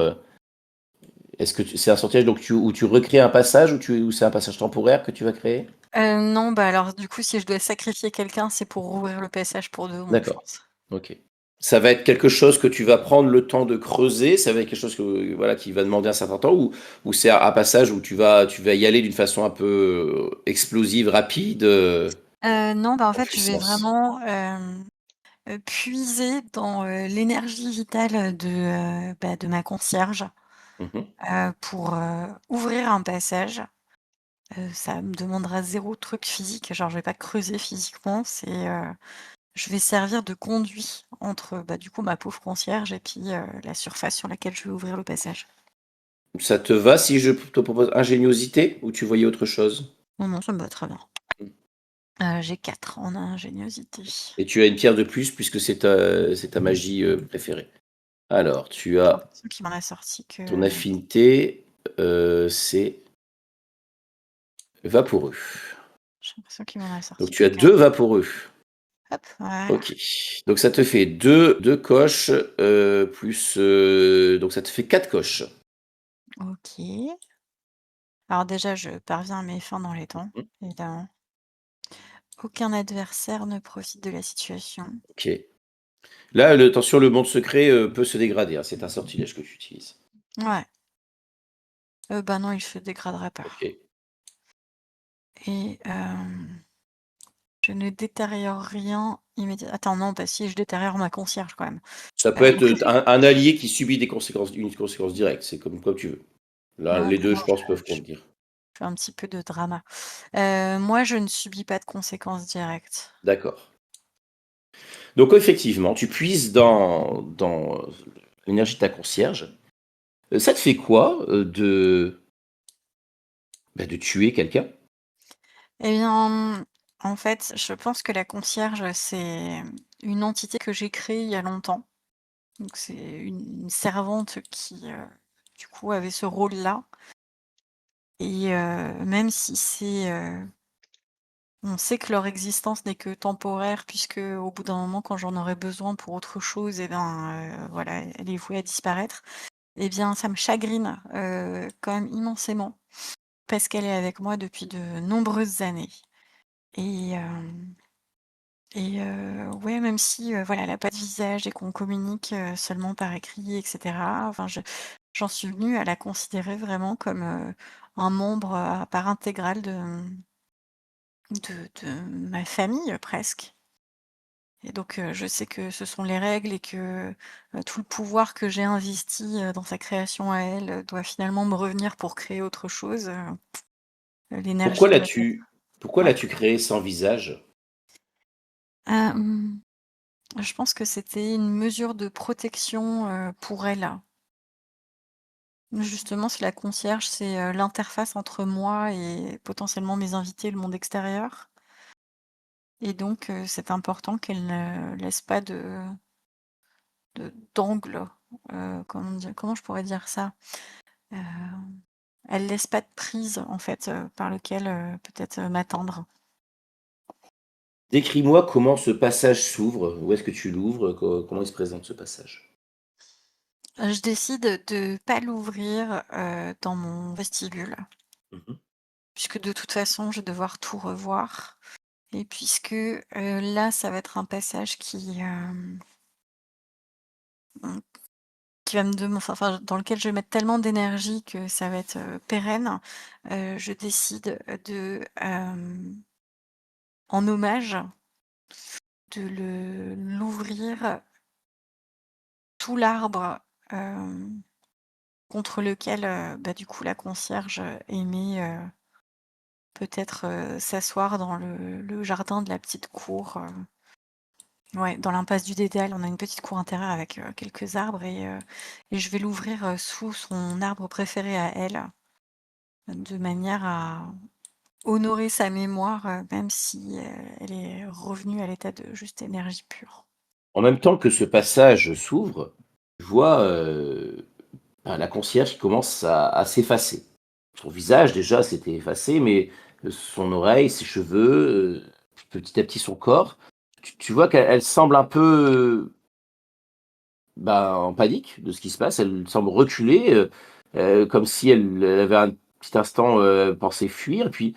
est-ce que c'est un sortilège donc où tu recrées un passage ou c'est un passage temporaire que tu vas créer?
Non, bah, alors du coup, si je dois sacrifier quelqu'un, c'est pour rouvrir le passage pour de bon, je
D'accord,
pense.
OK. Ça va être quelque chose que tu vas prendre le temps de creuser? Ça va être quelque chose que, voilà, qui va demander un certain temps ou c'est un passage où tu vas y aller d'une façon un peu, explosive, rapide,
Non, bah, en
en
fait, je vais
puissance?
vraiment, puiser dans, l'énergie vitale de ma concierge,
Mmh.
pour, ouvrir un passage. Ça me demandera zéro truc physique, genre je vais pas creuser physiquement, je vais servir de conduit entre, bah, du coup, ma pauvre concierge et puis, la surface sur laquelle je vais ouvrir le passage.
Ça te va si je te propose ingéniosité ou tu voyais autre chose?
Non, non, ça me va très bien.
Mmh.
J'ai 4 en ingéniosité.
Et tu as une pierre de plus puisque c'est ta magie, préférée. Alors tu
J'ai
as
l'impression qu'il m'en a sorti
ton
que
affinité, c'est vaporeux.
j'ai l'impression qu'il m'en a
Donc
sorti
tu
que
as
4.
2 vaporeux.
Hop, voilà.
OK. Donc ça te fait deux coches, plus, donc ça te fait 4 coches.
OK. Alors déjà, je parviens à mes fins dans les temps,
Mmh.
évidemment. Aucun adversaire ne profite de la situation.
OK. Là, attention, le monde secret, peut se dégrader, hein, c'est un sortilège que tu utilises.
Ouais. Bah, non, il se dégradera pas
OK.
et je ne détériore rien immédiatement. Attends, non, bah si, je détériore ma concierge quand même.
Ça peut être,
Donc
un allié qui subit une conséquence directe, c'est comme tu veux. Là,
non,
les
bah,
2,
non,
je pense, peuvent convenir.
je fais un petit peu de drama. Moi, je ne subis pas de conséquences directes.
D'accord. Donc effectivement, tu puises dans l'énergie de ta concierge. Ça te fait quoi, de tuer quelqu'un?
Eh bien, en fait, je pense que la concierge, c'est une entité que j'ai créée il y a longtemps. Donc c'est une servante qui, du coup, avait ce rôle-là et même si c'est, On sait que leur existence n'est que temporaire puisque au bout d'un moment, quand j'en aurai besoin pour autre chose, et ben, voilà, elle est vouée à disparaître. Eh bien, ça me chagrine, quand même immensément parce qu'elle est avec moi depuis de nombreuses années et hem ouais, même si, voilà, elle a pas de visage et qu'on communique, seulement par écrit et cetera, enfin, j'en suis venue à la considérer vraiment comme, un membre, à part intégrale de ma famille, presque. Et donc, je sais que ce sont les règles et que, tout le pouvoir que j'ai investi, dans sa création à elle, doit finalement me revenir pour créer autre chose,
Pourquoi
l'énergie doit être
l'as-tu
ouais.
créé sans visage?
Hem, je pense que c'était une mesure de protection, pour elle. Justement, c'est la concierge, c'est, l'interface entre moi et potentiellement mes invités, le monde extérieur et donc c'est important qu'elle ne laisse pas d'angle, comment je pourrais dire ça? Heu, Elle laisse pas de prise en fait, par lequel, peut-être, m'atteindre.
Décris-moi comment ce passage s'ouvre. Où est-ce que tu l'ouvres? Comment il se présente ce passage?
Je décide de pas l'ouvrir, dans mon vestibule,
Mmh.
puisque de toute façon, je vais devoir tout revoir et puisque, là, ça va être un passage mmh, qui va me demander, enfin, dans lequel je vais mettre tellement d'énergie que ça va être, pérenne, je décide, en hommage, de le l'ouvrir tout l'arbre, hem, contre lequel, bah, du coup, la concierge, aimait, peut-être, s'asseoir dans le jardin de la petite cour, ouais, dans l'impasse du Dédale, on a une petite cour intérieure avec, quelques arbres et je vais l'ouvrir, sous son arbre préféré à elle, de manière à honorer sa mémoire, même si, elle est revenue à l'état de juste énergie pure.
En même temps que ce passage s'ouvre, je vois, la concierge qui commence à s'effacer. Son visage déjà s'était effacé, mais, son oreille, ses cheveux, petit à petit son corps. Tu vois qu'elle semble un peu, en panique de ce qui se passe. Elle semble reculer, comme si elle avait un petit instant, pensé fuir, et puis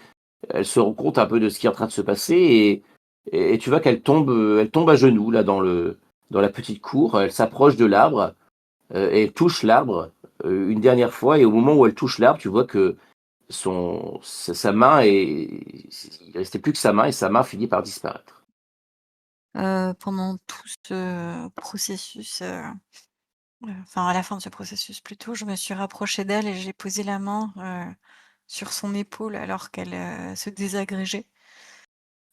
elle se rend compte un peu de ce qui est en train de se passer et tu vois qu'elle tombe, elle tombe à genoux là dans la petite cour. Elle s'approche de l'arbre, et elle touche l'arbre, une dernière fois et au moment où elle touche l'arbre, tu vois que sa main est il restait plus que sa main et sa main finit par disparaître.
Pendant tout ce processus, enfin à la fin de ce processus plutôt, je me suis rapprochée d'elle et j'ai posé la main, sur son épaule alors qu'elle, se désagrégeait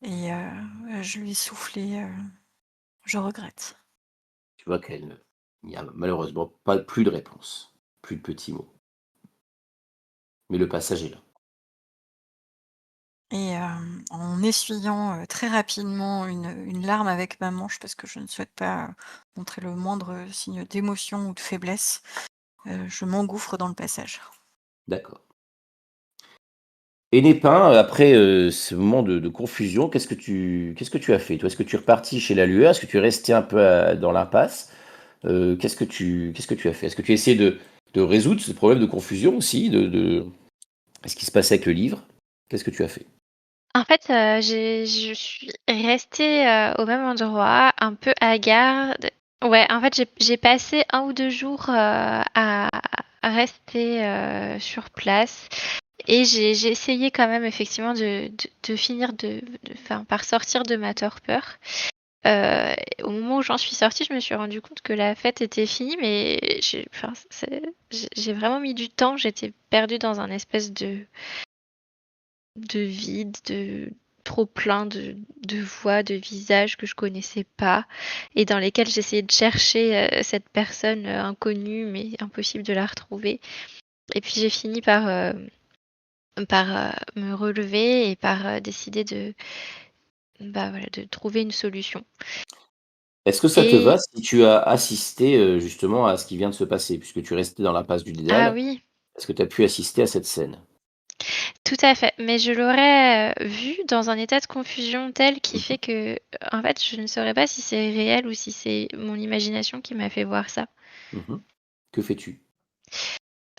et je lui ai soufflé, «Je regrette».
Tu vois qu'elle il y a malheureusement pas plus de réponse, plus de petits mots, mais le passage est là.
Et en essuyant, très rapidement une larme avec ma manche parce que je ne souhaite pas, montrer le moindre, signe d'émotion ou de faiblesse, je m'engouffre dans le passage.
D'accord. Et Népin, après, ce moment de confusion, qu'est-ce que tu as fait toi? Est-ce que tu es reparti chez la lueur? Est-ce que tu es resté un peu dans l'impasse? Qu'est-ce que tu as fait? Est-ce que tu as essayé de résoudre ce problème de confusion aussi, de ce qui se passait avec le livre? Qu'est-ce que tu as fait?
En fait, je suis restée, au même endroit, un peu hagarde. Ouais, en fait, j'ai passé 1 ou 2 jours, à rester, sur place et j'ai essayé quand même effectivement de finir enfin, par sortir de ma torpeur. Heu, Au moment où j'en suis sortie, je me suis rendu compte que la fête était finie, mais enfin, j'ai vraiment mis du temps. J'étais perdue dans un espèce de vide, de trop plein de voix, de visages que je connaissais pas et dans lesquels j'essayais de chercher cette personne inconnue, mais impossible de la retrouver. Et puis j'ai fini par me relever et par décider bah, voilà, de trouver une solution.
Est-ce que ça te va
Et
si tu as assisté, justement à ce qui vient de se passer? Puisque tu es resté dans l'impasse du
ah
Dédale,
oui,
est-ce que tu as pu assister à cette scène?
Tout à fait, mais je l'aurais vu dans un état de confusion tel qui fait
Mhm.
que, en fait, je ne saurais pas si c'est réel ou si c'est mon imagination qui m'a fait voir ça.
Mhm. Que fais-tu?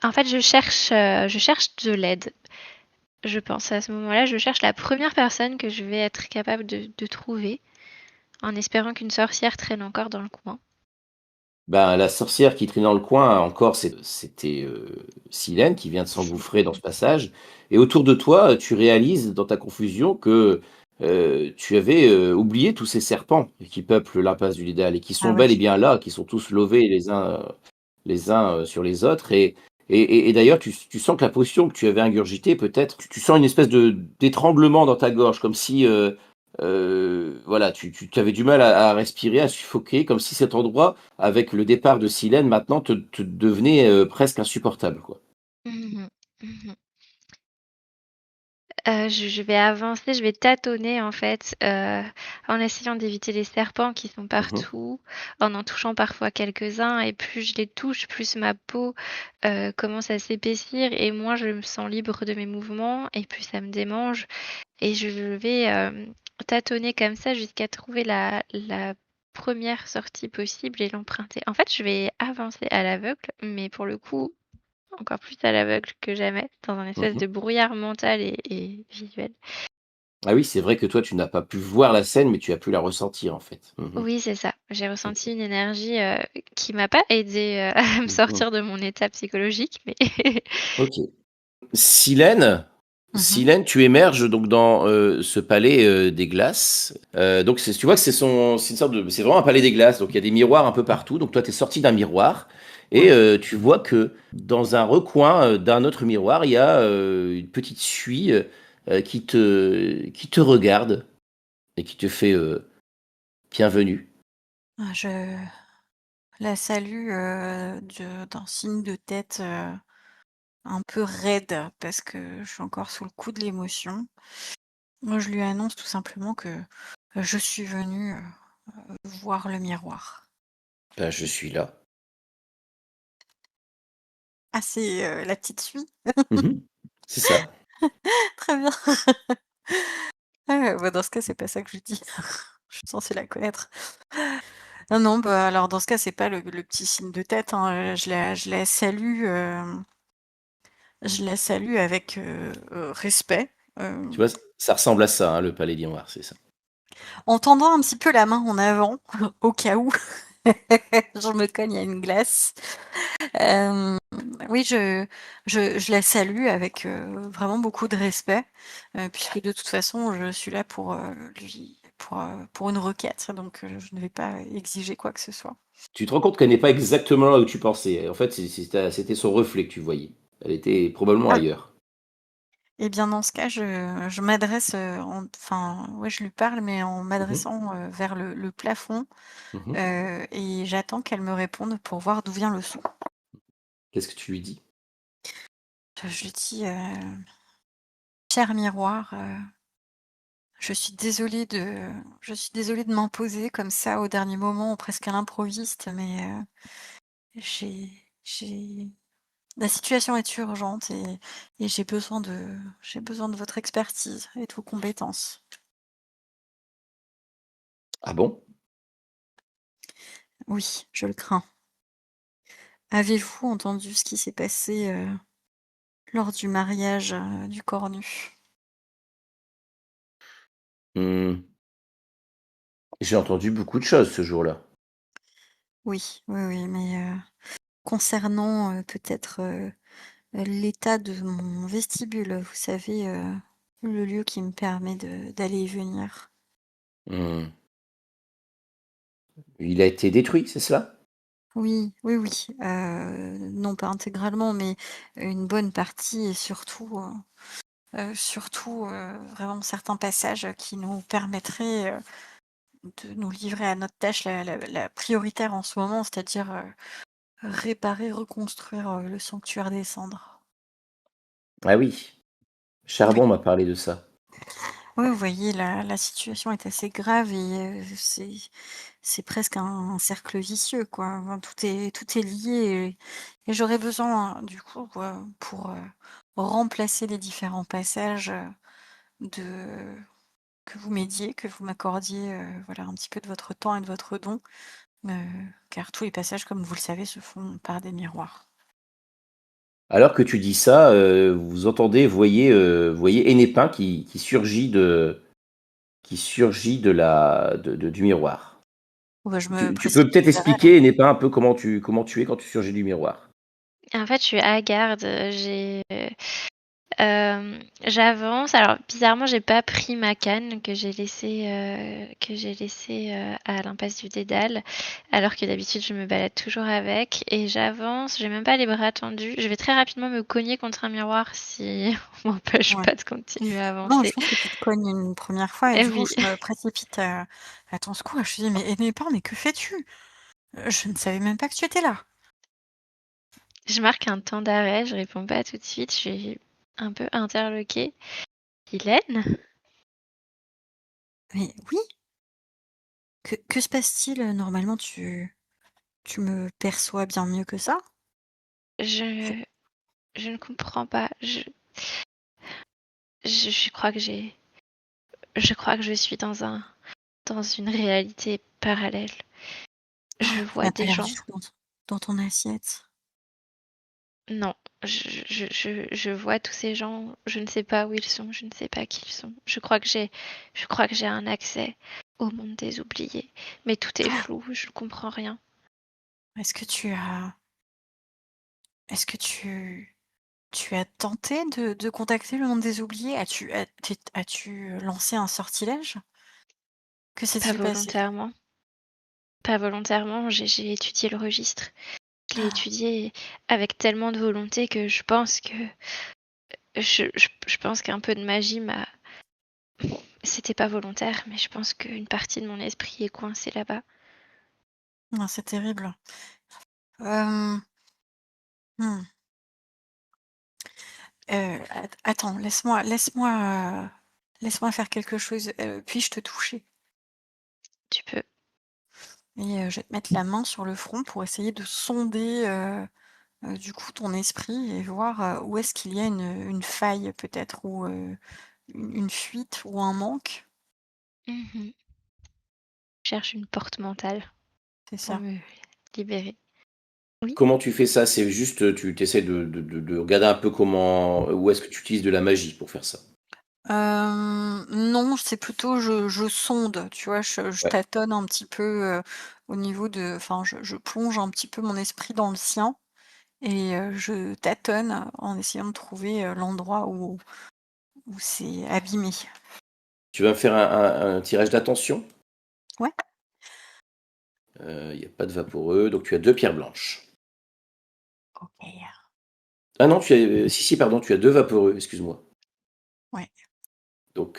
En fait, je cherche de l'aide. Je pense à ce moment-là, je cherche la première personne que je vais être capable de trouver, en espérant qu'une sorcière traîne encore dans le coin.
Ben, la sorcière qui traînait dans le coin, encore, c'était Silène qui vient de
Si.
s'engouffrer dans ce passage. Et autour de toi, tu réalises dans ta confusion que tu avais oublié tous ces serpents qui peuplent l'impasse du Dédale et qui
Ah
sont
ouais.
bel et bien là, qui sont tous levés les uns sur les autres. Et d'ailleurs, tu sens que la potion que tu avais ingurgitée, peut-être, tu sens une espèce d'étranglement dans ta gorge, comme si voilà, tu avais du mal à respirer, à suffoquer, comme si cet endroit, avec le départ de Silène, maintenant te devenait presque insupportable, quoi.
Mhm, mhm. Je vais avancer, je vais tâtonner en fait, en essayant d'éviter les serpents qui sont
Mhm.
partout, en touchant parfois quelques-uns et plus je les touche, plus ma peau, commence à s'épaissir et moins je me sens libre de mes mouvements et plus ça me démange et je vais, tâtonner comme ça jusqu'à trouver la 1re sortie possible et l'emprunter. En fait, je vais avancer à l'aveugle, mais pour le coup, encore plus à l'aveugle que jamais, dans un espèce
Mhm.
de brouillard mental et visuel.
Ah oui, c'est vrai que toi, tu n'as pas pu voir la scène, mais tu as pu la ressentir, en fait. Mhm.
Oui, c'est ça. J'ai
Ok.
ressenti une énergie, qui m'a pas aidée, à me
Mhm.
sortir de mon état psychologique, mais
Ok. Silène,
Mhm.
Silène, tu émerges donc dans ce palais des glaces. Donc tu vois que c'est une sorte de, c'est vraiment un palais des glaces. Donc il y a des miroirs un peu partout. Donc toi, tu es sorti d'un miroir et
Oui.
tu vois que dans un recoin d'un autre miroir, il y a une petite suie qui te regarde et qui te fait bienvenue.
Je la salue d'un signe de tête un peu raide parce que je suis encore sous le coup de l'émotion. Moi, je lui annonce tout simplement que je suis venue voir le miroir.
Ben, je suis là.
Ah, c'est la petite suie.
Mhm. C'est ça.
Très bien. Ah, bah, dans ce cas, c'est pas ça que je dis. Je suis censée la connaître. Non, non, bah, alors dans ce cas, c'est pas le petit signe de tête, hein, je la salue avec, respect,
Tu vois, ça ressemble à ça, hein, le palais des miroirs, c'est ça.
en tendant un petit peu la main en avant, au cas où je me cogne à une glace. Hem, oui, je la salue avec, vraiment beaucoup de respect, puisque de toute façon, je suis là pour une requête, donc je ne vais pas exiger quoi que ce soit.
Tu te rends compte qu'elle n'est pas exactement là où tu pensais. En fait, c'était son reflet que tu voyais. Elle était probablement
Ah!
ailleurs.
Et bien, dans ce cas, je m'adresse, enfin, ouais, je lui parle, mais en
Mhm,
m'adressant, vers le plafond,
mhm.
et j'attends qu'elle me réponde pour voir d'où vient le son.
Qu'est-ce que tu lui dis?
Je lui dis, «Cher miroir, je suis désolée de m'imposer comme ça au dernier moment, presque à l'improviste, mais, j'ai j'ai la situation est urgente et j'ai besoin de votre expertise et de vos compétences.
Ah bon?
Oui, je le crains. Avez-vous entendu ce qui s'est passé, lors du mariage, du cornu?»
Hmm, j'ai entendu beaucoup de choses ce jour-là.
Oui, oui, oui, mais, concernant, peut-être, l'état de mon vestibule, vous savez, le lieu qui me permet d'aller et venir.
Hmm. Il a été détruit, c'est cela?
Oui, oui, oui, non pas intégralement, mais une bonne partie et surtout, vraiment certains passages qui nous permettraient, de nous livrer à notre tâche la prioritaire en ce moment, c'est-à-dire, réparer, reconstruire, le sanctuaire des cendres.
Ah oui,
Oui.
Charbon m'a parlé de ça.
Oui, vous voyez, la situation est assez grave et c'est presque un cercle vicieux, quoi. Enfin, tout est lié et j'aurais besoin, du coup, pour, remplacer les différents passages, de que vous m'aidiez, que vous m'accordiez, voilà, un petit peu de votre temps et de votre don, heu, car tous les passages, comme vous le savez, se font par des miroirs.
Alors que tu dis ça, vous entendez, voyez Hennepin qui surgit du miroir.
Bon, bah, je me
Tu peux
précipite
peut-être
vers elle.
expliquer, Hennepin, un peu comment tu es quand tu surgis du miroir?
En fait, je suis hagarde, j'avance. Alors bizarrement, j'ai pas pris ma canne que j'ai laissée, à l'impasse du Dédale, alors que d'habitude je me balade toujours avec et j'avance, j'ai même pas les bras tendus. Je vais très rapidement me cogner contre un miroir si on m'empêche
Ouais.
pas de continuer à
Non, je
avancer.
pense que tu te cognes une première fois et
Eh
du coup,
oui,
je me précipite, à ton secours et je te dis: «Mais Hélène, mais que fais-tu? Je ne savais même pas que tu étais là».
je marque un temps d'arrêt, je réponds pas tout de suite, je suis un peu interloquée. Hélène?
«Mais oui, que se passe-t-il? Normalement tu me perçois bien mieux que ça?»
Je je ne comprends pas. Je crois que je suis dans une réalité parallèle. Je
Tu
vois
n'as pas
des
l'air du
gens.
tout dans ton assiette.
Non, je vois tous ces gens. Je ne sais pas où ils sont. Je ne sais pas qui ils sont. Je crois que j'ai un accès au monde des oubliés. Mais tout est flou. Je ne comprends rien.
Est-ce que tu as est-ce que tu as tenté de contacter le monde des oubliés? As-tu lancé un sortilège? Que
Pas
s'est-il passé?
volontairement. Pas volontairement. J'ai étudié le registre. Je l'ai étudié avec tellement de volonté que je pense qu'un peu de magie m'a. C'était pas volontaire, mais je pense qu'une partie de mon esprit est coincée là-bas.
Non, c'est terrible. Hem, mmh, attends, laisse-moi faire quelque chose, puis-je te toucher?
Tu peux.
Et je vais te mettre la main sur le front pour essayer de sonder, du coup, ton esprit et voir, où est-ce qu'il y a une faille peut-être ou, une fuite ou un manque.
Mhm. Je cherche une porte mentale
C'est
pour
ça.
me libérer. Oui,
Comment tu fais ça? C'est juste, tu essaies de regarder un peu où est-ce que tu utilises de la magie pour faire ça?
Non, c'est plutôt je sonde, tu vois? Je
Ouais.
tâtonne un petit peu, au niveau de enfin, je plonge un petit peu mon esprit dans le sien et je tâtonne en essayant de trouver, l'endroit où c'est abîmé.
Tu vas me faire un tirage d'attention.
Ouais?
Il y a pas de vaporeux, donc tu as 2 pierres blanches.
OK.
Ah non, si, pardon, tu as 2 vaporeux, excuse-moi.
Ouais,
Donc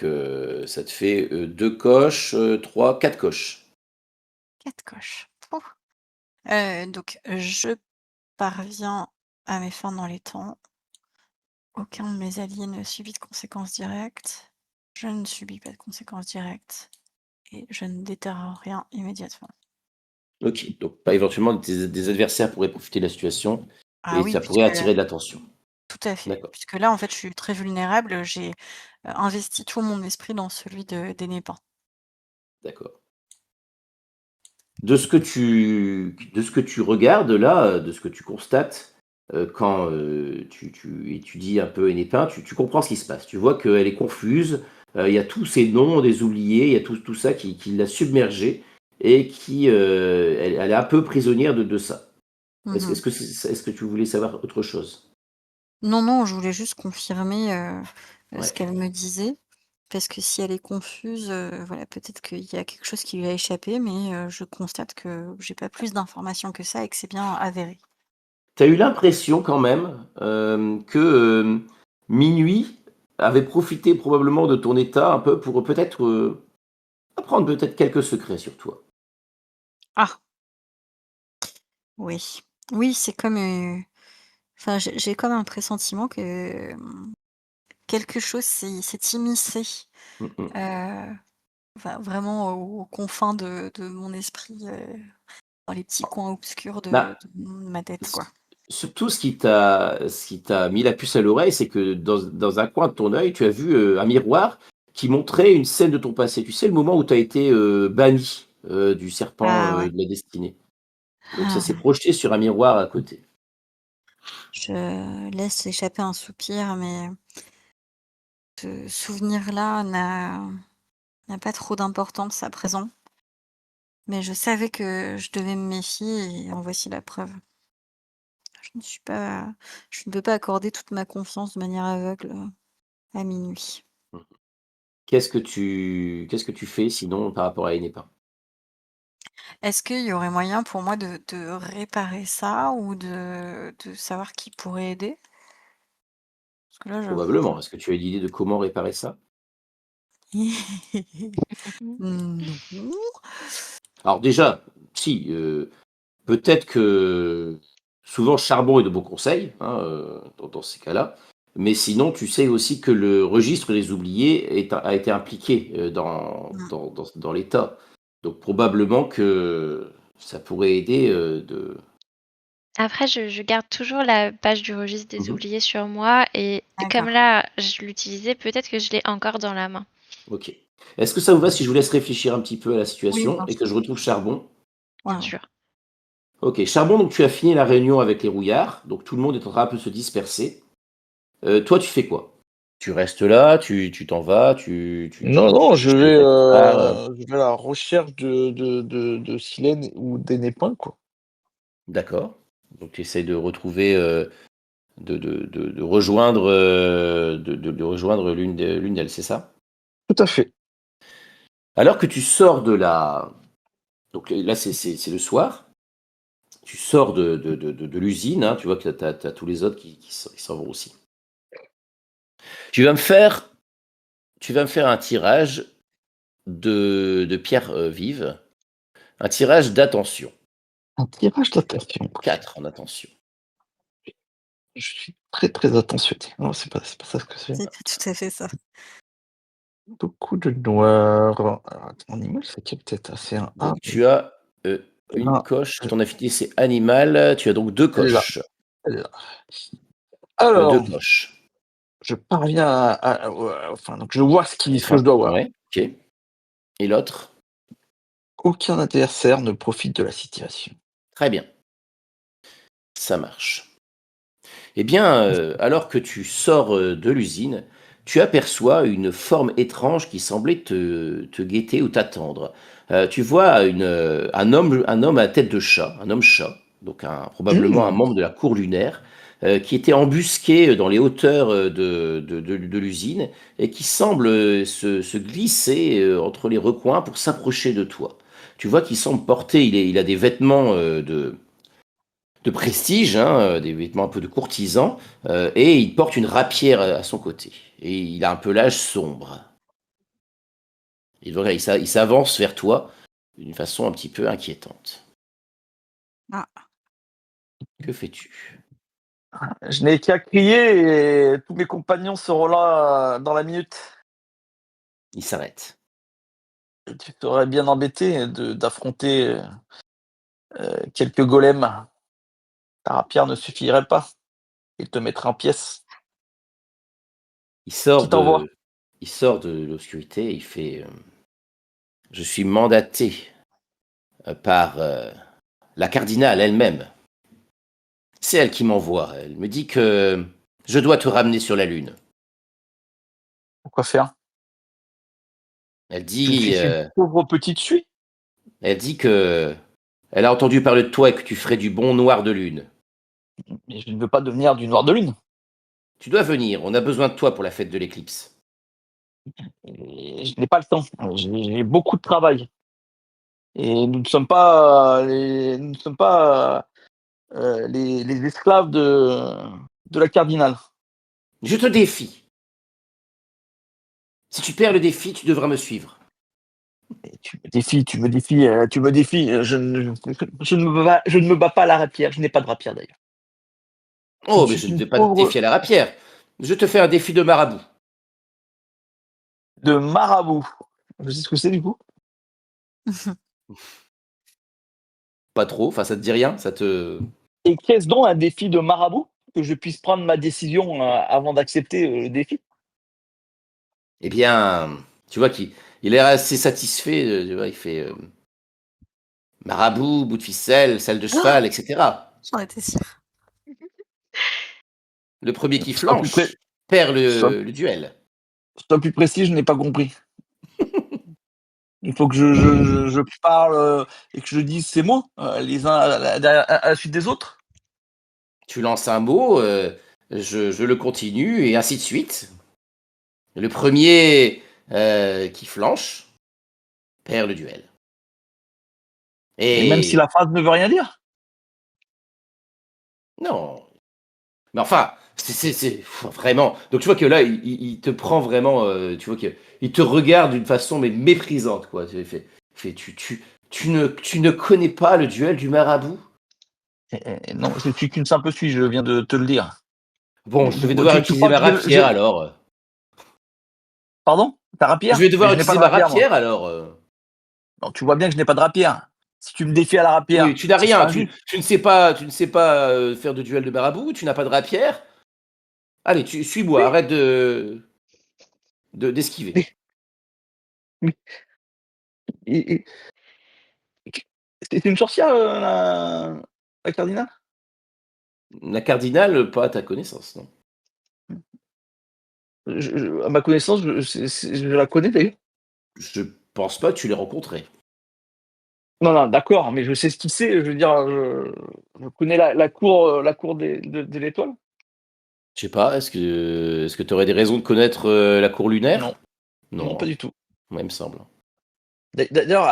ça te fait, 2 coches, 3, 4 coches.
4 coches. Ouf! Donc je parviens à mes fins dans les temps. Aucun de mes alliés ne subit de conséquences directes. Je ne subis pas de conséquences directes et je ne déterre rien immédiatement.
OK, donc pas éventuellement des adversaires pourraient profiter de la situation
Ah
et
oui,
ça pourrait
puisque
attirer de l'attention.
tout à fait.
D'accord,
Puisque là, en fait, je suis très vulnérable, j'ai, investi tout mon esprit dans celui des Népans.
d'accord. De ce que tu regardes là, de ce que tu constates, quand, tu étudies un peu Hennepin, tu comprends ce qui se passe. Tu vois qu'elle est confuse, il y a tous ces noms des oubliés, il y a tout ça qui l'a submergée et elle est un peu prisonnière de ça.
Mmh.
Est-ce que tu voulais savoir autre chose?
Non, non, je voulais juste confirmer, ce
Ouais.
qu'elle me disait, parce que si elle est confuse, voilà, peut-être qu'il y a quelque chose qui lui a échappé, mais je constate que j'ai pas plus d'informations que ça et que c'est bien avéré.
Tu as eu l'impression quand même, que, Minuit avait profité probablement de ton état un peu pour peut-être, apprendre peut-être quelques secrets sur toi.
Ah! Oui. Oui, c'est comme, enfin, j'ai comme un pressentiment que, quelque chose s'est immiscé,
Mmh mh.
heu enfin, vraiment aux confins de mon esprit, dans les petits coins obscurs
Bah,
de ma tête, quoi.
surtout ce qui t'a mis la puce à l'oreille, c'est que dans un coin de ton œil, tu as vu un miroir qui montrait une scène de ton passé. Tu sais, le moment où tu as été banni du serpent
Ah ouais.
de la destinée. Donc ça s'est
Ah,
projeté sur un miroir à côté.
je laisse échapper un soupir, mais ce souvenir-là n'a pas trop d'importance à présent. Mais je savais que je devais me méfier et en voici la preuve. Je ne suis pas je ne peux pas accorder toute ma confiance de manière aveugle, à minuit.
Qu'est-ce que tu fais sinon par rapport à Ennepa?
Est-ce qu'il y aurait moyen pour moi de réparer ça ou de savoir qui pourrait aider? Parce que là, j'avoue
Probablement. Est-ce que tu as une idée de comment réparer ça?
non.
Alors déjà, si, peut-être que souvent Charbon est de bons conseils, hein, dans ces cas-là. Mais sinon, tu sais aussi que le registre des oubliés a été impliqué
Mmh,
dans l'État. Donc probablement que ça pourrait aider
Après, je garde toujours la page du registre des
Mhm.
oubliés sur moi et comme
d'accord.
là, je l'utilisais, peut-être que je l'ai encore dans la main.
Ok. Est-ce que ça vous va si je vous laisse réfléchir un petit peu à la
Oui,
situation
bien
et que
sûr.
je retrouve Charbon?
Ouais,
Bien
ouais.
sûr.
Ok, Charbon, donc tu as fini la réunion avec les rouillards, donc tout le monde est en train un peu de se disperser. Toi, tu fais quoi? Tu restes là, tu t'en vas,
Non,
tu
non,
réfléchis quelque part.
je vais à la recherche de Silène ou d'Hennepin, quoi.
D'accord. Donc tu essaies de retrouver, de rejoindre, de rejoindre l'une d'elles, c'est ça?
Tout à fait.
Alors que tu sors de la... Donc là, c'est le soir. Tu sors de l'usine, hein, tu vois que tu as tous les autres qui s'en vont aussi. Tu vas me faire, tu vas me faire un tirage de pierres vives, un tirage d'attention.
Un tirage d'attention. OK.
4 en attention.
Je suis très, très attentionné. Non, c'est pas ça ce que c'est.
C'est pas tout à fait ça.
Beaucoup de noir. Alors attends, animal, c'est quelle tête? Ah, c'est un A
Donc tu as une
là,
coche, ton affinité c'est animal, tu as donc deux
là,
coches,
là.
deux
Alors,
coches.
je parviens enfin, donc je vois ce que
Enfin,
je dois voir.
ouais, ok. Et l'autre?
Aucun adversaire ne profite de la situation.
Très bien, ça marche. Eh bien, alors que tu sors de l'usine, tu aperçois une forme étrange qui semblait te guetter ou t'attendre. Tu vois un homme à tête de chat, un homme chat, donc probablement un
Mmh.
membre de la cour lunaire, qui était embusqué dans les hauteurs de l'usine et qui semble se glisser entre les recoins pour s'approcher de toi. Tu vois qu'il semble porter, il a des vêtements de prestige, hein, des vêtements un peu de courtisan, et il porte une rapière à son côté. Et il a un pelage sombre. Et donc, là, il s'avance vers toi d'une façon un petit peu inquiétante.
Ah,
Que fais-tu?
Je n'ai qu'à crier et tous mes compagnons seront là, dans la minute.
Il s'arrête.
Et tu serais bien embêté d'affronter, quelques golems. Ta rapière ne suffirait pas. Il te mettrait en pièces.
Il sort
Qui t'envoie?
de, il sort de l'obscurité et il fait je suis mandaté par la cardinale elle-même. C'est elle qui m'envoie. Elle me dit que je dois te ramener sur la Lune.
Pourquoi faire?
Elle
Tu me
dit,
fais une
euh,
pauvre petite suie?
elle dit que elle a entendu parler de toi et que tu ferais du bon noir de lune.
Mais je ne veux pas devenir du noir de lune.
Tu dois venir, on a besoin de toi pour la fête de l'éclipse.
Et je n'ai pas le temps. J'ai beaucoup de travail. Et nous ne sommes pas les esclaves de la cardinale.
Je te défie. Si tu perds le défi, tu devras me suivre.
Et tu me défies. Je ne me bats pas à la rapière. Je n'ai pas de rapière d'ailleurs. Je ne
Oh, mais
suis
je ne
qu'une
vais pas te
pauvre
défier à la rapière. Je te fais un défi de marabout.
de marabout. Je sais ce que c'est du coup.
Pas trop, enfin ça te dit rien, ça te...
Et qu'est-ce donc un défi de marabout? Que je puisse prendre ma décision avant d'accepter le défi?
Eh bien, tu vois qu'il il est assez satisfait, tu vois, il fait marabout, bout de ficelle, selle de cheval, etc.
J'en étais sûre.
Le premier qui
Sois plus, pré-
flanche perd
sois,
le duel.
sois plus précis, je n'ai pas compris. Il faut que je parle et que je dise ces mots, les uns à la suite des autres.
Tu lances un mot, je le continue, et ainsi de suite. Le premier qui flanche perd le duel.
Et même si
Et
la phrase ne veut rien dire.
non, mais enfin, vraiment. Donc tu vois que là, il te prend vraiment, tu vois que il te regarde d'une façon mais méprisante, quoi. Tu ne connais pas le duel du marabout?
Non, je ne suis qu'une simple suie, je viens de te le dire.
Bon, je vais devoir
Tu
utiliser
crois
ma
que
rapière alors.
Pardon? Ta
Je
rapière?
vais
Mais
devoir
je n'ai pas
utiliser
de
ma
rapière, moi.
rapière alors.
Non, tu vois bien que je n'ai pas de rapière. Si tu me défies à la
Oui,
rapière,
tu n'as
ce sera
rien.
injuste.
Tu ne sais pas, faire de duel de marabout. Tu n'as pas de rapière. Allez, suis-moi.
Oui,
Arrête d'esquiver.
mais, mais- et- c'est une sorcière, la cardinale?
La cardinale, pas à ta connaissance, non.
À ma connaissance, je la connais d'ailleurs.
Je pense pas que tu l'aies rencontrée.
Non, non, d'accord, mais je sais ce qu'il c'est. Je veux dire, je connais la cour de l'étoile.
Je sais pas. Est-ce que tu aurais des raisons de connaître la cour
Non,
lunaire?
non,
Non,
pas
hein.
du tout.
Moi, il me semble.
D'ailleurs,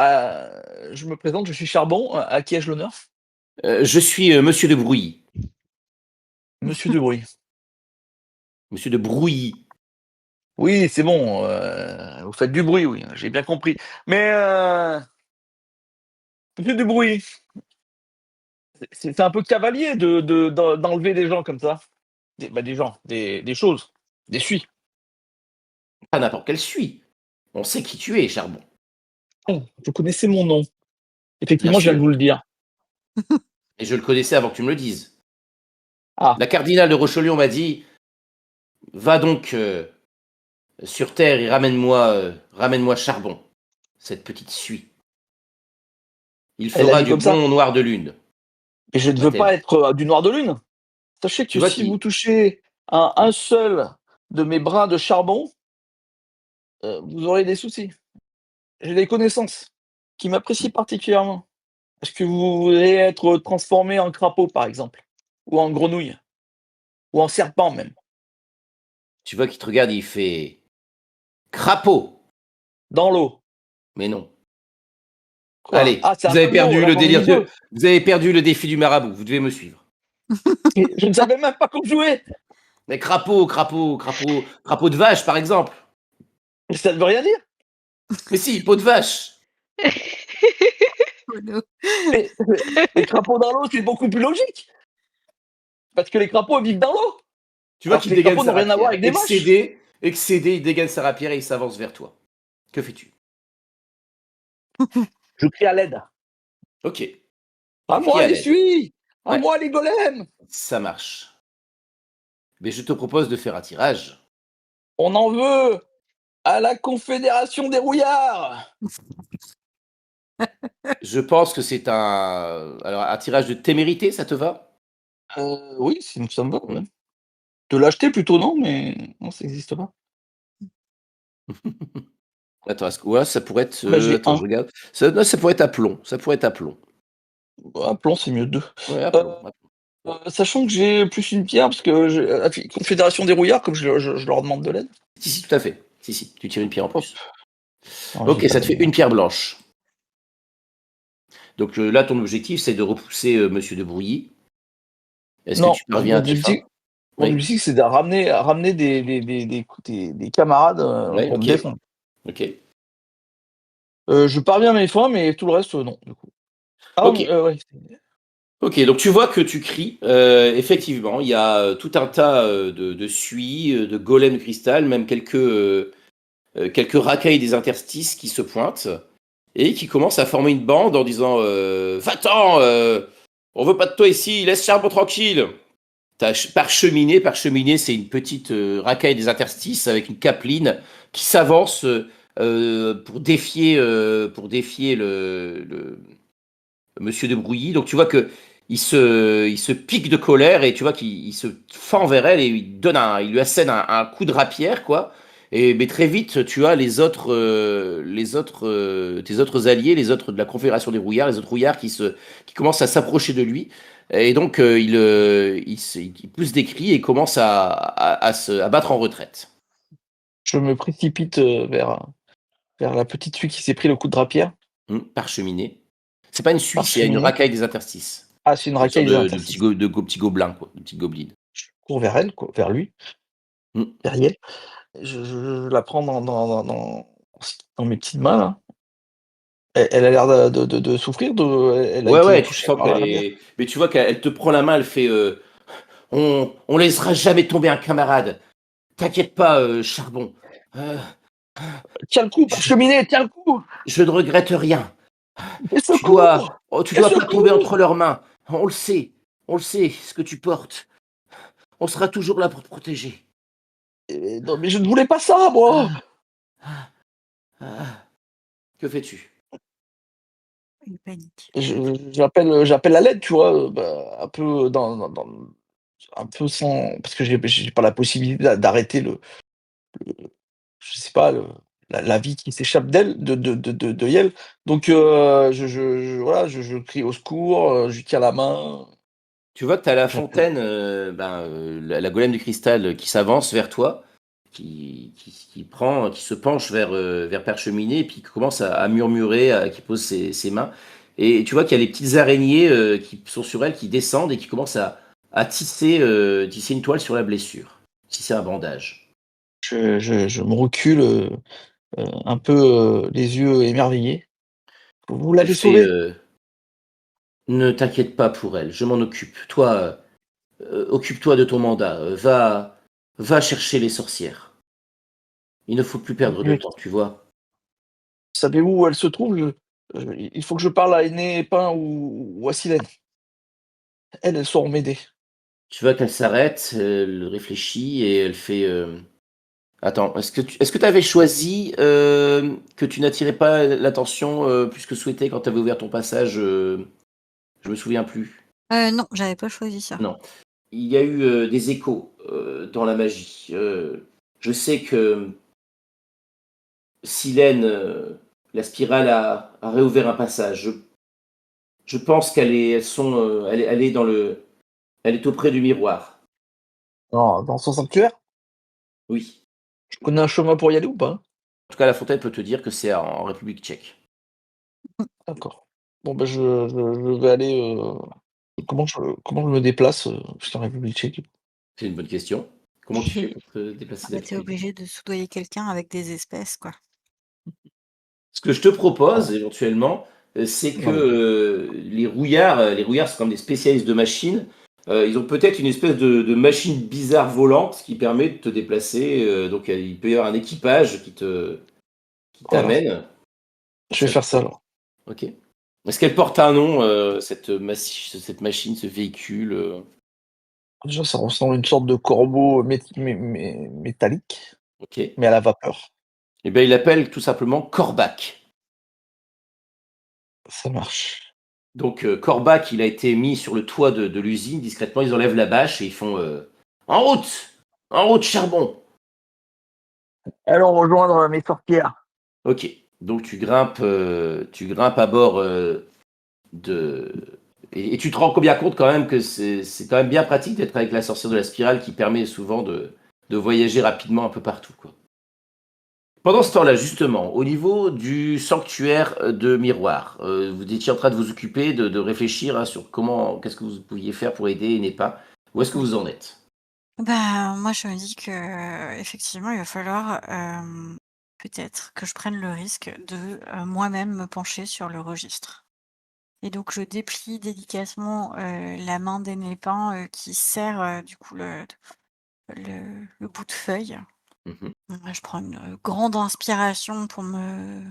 je me présente, je suis Charbon. À qui ai-je l'honneur?
Je suis Monsieur de Brouilly.
Monsieur de Bruy.
Monsieur de Brouilly.
Oui, c'est bon. Vous faites du bruit, oui, j'ai bien compris. Mais Monsieur de Bruy, c'est un peu cavalier d'enlever des gens comme ça. Des gens, des choses, des suies.
Pas n'importe quel suit. On sait qui tu es, Charbon.
Oh, vous connaissez mon nom.
Bien
Effectivement, je viens de
sûr.
vous le dire.
Et je le connaissais avant que tu me le dises.
Ah,
La cardinale de Rochelion m'a dit, va donc sur terre et ramène-moi Charbon, cette petite suie. Il
elle l'a
fera
dit
du
comme ça.
bon noir de lune,
Et je ne veux
m'a-t-elle
pas
dit.
être du noir de lune. Sachez
Tu
que
vois
si vous
qui
touchez à un seul de mes brins de charbon, vous aurez des soucis. J'ai des connaissances qui m'apprécient particulièrement. Est-ce que vous voudrez être transformé en crapaud, par exemple? Ou en grenouille? Ou en serpent même?
Tu vois qui te regarde, il fait crapaud.
Dans l'eau?
Mais non.
Quoi?
Allez,
Ah, c'est un jeu de mots, là j'en ai mis 2.
vous avez perdu le défi du marabout. Vous devez me suivre.
Et je ne savais même pas qu'on jouait!
Mais crapaud de vache, par exemple.
Mais ça ne veut rien dire!
Mais si, peau de vache.
Oh no.
Mais les crapauds dans l'eau, c'est beaucoup plus logique! Parce que les crapauds vivent dans l'eau!
Tu vois
Alors que
qu'il
les
dégaine
crapauds
sa
n'ont rien à voir
rapière.
avec des vaches!
Excédé, il dégaine sa rapière et il s'avance vers toi. Que fais-tu?
Je crie à l'aide.
Ok,
À
tu cries
moi
à
les
l'aide.
suies! À
Ouais,
moi les golems!
ça marche. Mais je te propose de faire un tirage.
On en veut à la Confédération des rouillards!
Je pense que c'est alors, un tirage de témérité, ça te va?
Oui, ça me va, ouais. De l'acheter plutôt, non, mais non, ça n'existe pas.
Attends, ouais, ça pourrait être.
Bah, j'ai
Attends,
un.
je regarde. Non, ça pourrait être aplomb. Ça pourrait être aplomb.
Un plomb, c'est mieux 2.
Ouais,
Heu
aplomb.
sachant que j'ai plus une pierre, parce que la Confédération des rouillards, comme je leur demande de l'aide.
Si, si, tout à fait. Si, si, tu tires une pierre en
Hop.
plus.
Non, j'ai
Ok,
pas
ça te
de.
fait une pierre blanche. Donc là, ton objectif, c'est de repousser Monsieur de Brouilly. Est-ce que
Non,
tu parviens à tes fins?
mon
Oui.
objectif, c'est de ramener des camarades
Ouais,
pour me
ok.
défendre.
Ok.
Je parviens à mes fins, mais tout le reste, non, du coup. Ah,
Ok.
ouais.
Ok, donc tu vois que tu cries. Effectivement, il y a tout un tas de suies, de golems de cristal, même quelques quelques racailles des interstices qui se pointent et qui commencent à former une bande en disant Va-t'en, on veut pas de toi ici, laisse Charbon tranquille. T'as Parcheminé, c'est une petite racaille des interstices avec une capeline qui s'avance pour défier le Monsieur de Brouilly. Donc tu vois que il se pique de colère et tu vois qu'il se fend vers elle et il lui assène un coup de rapière quoi. Et mais très vite tu as tes autres alliés, les autres de la Confédération des Rouillards, les autres Rouillards qui commencent à s'approcher de lui. Et donc il pousse des cris et commence à battre en retraite.
Je me précipite vers la petite fille qui s'est pris le coup de rapière.
Parcheminé. C'est pas une Suisse, il y a une
Parcheminé.
racaille des interstices.
Ah, c'est une
Une sorte
racaille des interstices.
de petits gobelins, quoi, de petits gobelins.
Je cours vers elle, quoi, vers lui,
Mm.
vers elle. Je la prends dans mes petites mains là. Elle a l'air de souffrir, elle a
Ouais,
été
ouais, tu
touchée
sens
par
qu'elle
la rapière.
est. Mais tu vois qu'elle te prend la main, elle fait on laissera jamais tomber un camarade. T'inquiète pas, Charbon. Euh,
Tiens le coup,
je,
Parcheminé, tiens le coup!
je ne regrette rien.
Des secours!
Tu
Des
dois pas tomber
secours!
entre leurs mains. On le sait, ce que tu portes. On sera toujours là pour te protéger.
Non, mais je ne voulais pas ça, moi!
Ah, ah. Que fais-tu?
Une panique.
J'appelle à l'aide, tu vois, un peu un peu sans, parce que j'ai pas la possibilité d'arrêter je sais pas, la vie qui s'échappe d'elle, de Yel. Donc, voilà, je crie au secours, je lui tiens la main,
Tu vois que tu as la
j'appelle.
fontaine, la golem du cristal qui s'avance vers toi, qui se penche vers Percheminée, et puis qui commence à murmurer, qui pose ses mains. Et tu vois qu'il y a les petites araignées qui sont sur elle, qui descendent et qui commencent à tisser une toile sur la blessure, tisser un bandage.
Je me recule, un peu, les yeux émerveillés. «Vous
Elle
l'avez
fait
sauvée?»
Ne t'inquiète pas pour elle, je m'en occupe. Toi, occupe-toi de ton mandat. Va chercher les sorcières. Il ne faut plus perdre de
«Mais
temps, tu vois.
savez-vous où elle se trouve? Il faut que je parle à Aîné Pin ou à Silène. Elles sauront m'aider».
Tu vois qu'elle s'arrête, elle réfléchit et elle fait. Attends, est-ce que tu avais choisi que tu n'attirais pas l'attention plus que souhaité quand tu avais ouvert ton passage je me souviens plus.
Non, j'avais pas choisi ça.
Non. Il y a eu des échos dans la magie. Je sais que Silène, la spirale a réouvert un passage. Je pense elle est elle est auprès du miroir.
Dans son sanctuaire?
Oui.
Je connais un chemin pour y aller ou pas?
En tout cas, la fontaine peut te dire que c'est en République tchèque.
D'accord. Bon, bah, je vais aller, comment je me déplace, jusqu'en République tchèque?
C'est une bonne question. Comment tu fais pour te déplacer
Ah bah, tu
d'habitude?
obligé de soudoyer quelqu'un avec des espèces, quoi.
Ce que je te propose
Ah,
éventuellement, c'est que
non, mais
les rouillards sont comme des spécialistes de machines. Ils ont peut-être une espèce de machine bizarre volante qui permet de te déplacer. Donc il peut y avoir un équipage qui
voilà,
t'amène.
je vais
Ça,
faire ça alors.
ok. Est-ce qu'elle porte un nom, cette machine, ce véhicule
Déjà, ça ressemble à une sorte de corbeau métallique,
Ok. Eh
mais à la vapeur.
bien, il l'appelle tout simplement Corbac.
Ça marche.
Donc Corbac, il a été mis sur le toit de l'usine discrètement. Ils enlèvent la bâche et ils font en route, charbon.
Allons rejoindre mes sorcières.
Ok. Donc tu grimpes à bord de et tu te rends bien compte quand même que c'est quand même bien pratique d'être avec la sorcière de la spirale qui permet souvent de voyager rapidement un peu partout, quoi. Pendant ce temps-là, justement, au niveau du sanctuaire de Miroir, vous étiez en train de vous occuper de réfléchir hein, sur qu'est-ce que vous pouviez faire pour aider et n'est pas. Où est-ce que vous en êtes?
Bah, moi, je me dis que effectivement, il va falloir, peut-être que je prenne le risque de, moi-même me pencher sur le registre et donc je déplie délicatement, la main d'Enépin, qui serre, du coup le bout de feuille
Mmh.
Je prends une, grande inspiration pour me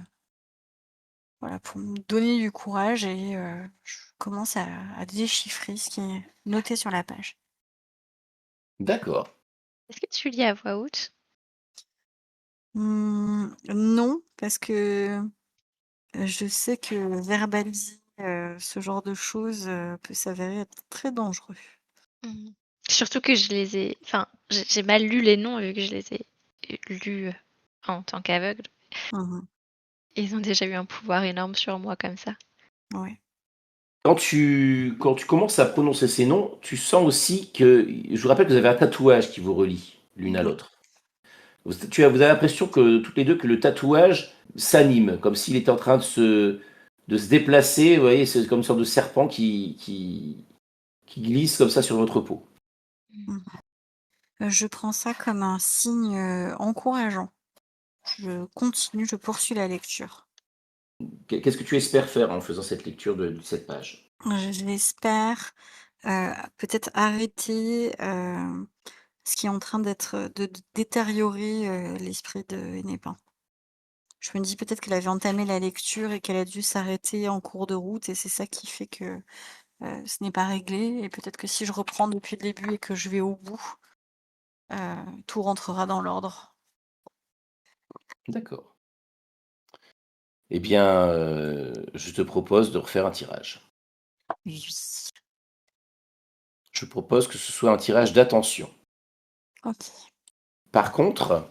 donner du courage et je commence à déchiffrer ce qui est noté sur la page.
D'accord.
Est-ce que tu lis à voix haute?
Non, parce que, je sais que verbaliser, ce genre de choses, peut s'avérer être très dangereux.
Mmh. Surtout que je les ai enfin, j'ai mal lu les noms vu que je les ai lus, en tant qu'aveugle.
Mmh.
Ils ont déjà eu un pouvoir énorme sur moi comme ça.
Ouais.
Quand tu commences à prononcer ces noms, tu sens aussi que je vous rappelle que vous avez un tatouage qui vous relie l'une à
Oui.
l'autre. Vous avez l'impression que toutes les 2 que le tatouage s'anime, comme s'il était en train de se déplacer, vous voyez? C'est comme une sorte de serpent qui glisse comme ça sur votre peau.
Mmh.
Mmh. Je prends ça comme un signe, encourageant. Je poursuis la lecture.
Qu'est-ce que tu espères faire en faisant cette lecture de cette page?
J'espère, peut-être arrêter, ce qui est en train de détériorer, l'esprit de Hennepin. Je me dis peut-être qu'elle avait entamé la lecture et qu'elle a dû s'arrêter en cours de route et c'est ça qui fait que, ce n'est pas réglé et peut-être que si je reprends depuis le début et que je vais au bout, tout rentrera dans l'ordre.
D'accord. Eh bien, je te propose de refaire un tirage.
Oui.
Je propose que ce soit un tirage d'attention.
OK.
Par contre,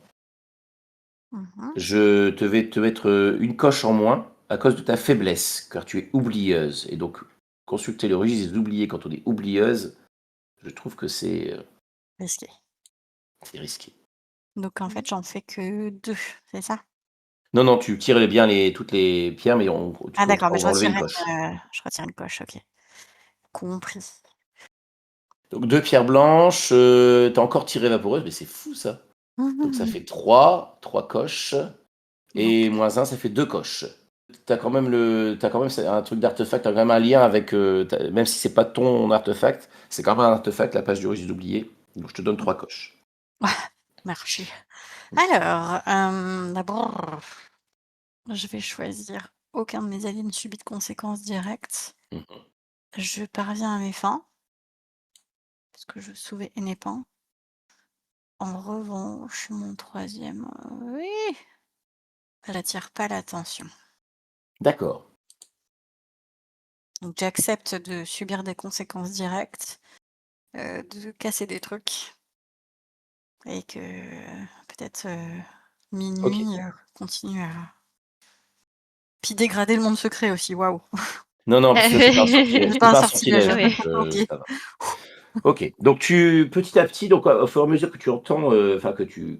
Mmh.
je te vais te mettre, une coche en moins à cause de ta faiblesse, car tu es oublieuse et donc consulter le registre des oubliés quand on est oublieuse, je trouve que
Risqué.
c'est risqué.
Donc en
Mmh.
fait, j'en fais que 2, c'est ça?
Non, non, tu tires bien toutes les pierres, mais
Ah d'accord, mais
on va enlever une coche.
je retire une coche, OK. Compris.
Donc 2 pierres blanches, tu encore tiré vaporeuse, mais c'est fou ça. Donc ça fait trois coches
Donc
et moins un, ça fait 2 coches. T'as quand même c'est un truc d'artefact, tu as quand même un lien avec, même si c'est pas ton artefact, c'est quand même un artefact, la page du registre d'oubliés. Donc je te donne 3 coches.
marché. Alors, d'abord, je vais choisir aucun de mes alliés ne subit de conséquences directes.
Mmh.
Je parviens à mes fins, parce que je sauvais Hennepin. En revanche, mon troisième, oui, j'attire pas l'attention.
D'accord.
Donc j'accepte de subir des conséquences directes, de casser des trucs et que peut-être,
OK.
minuit, continue à puis dégrader le monde secret aussi, waouh!
Non, non, parce que c'est pas un sortilège,
C'est
c'est
pas un
pas un
sortilège.
sortilège,
Oui.
donc
OK.
ça va. OK, donc petit à petit, donc au fur et à mesure que tu entends, enfin que tu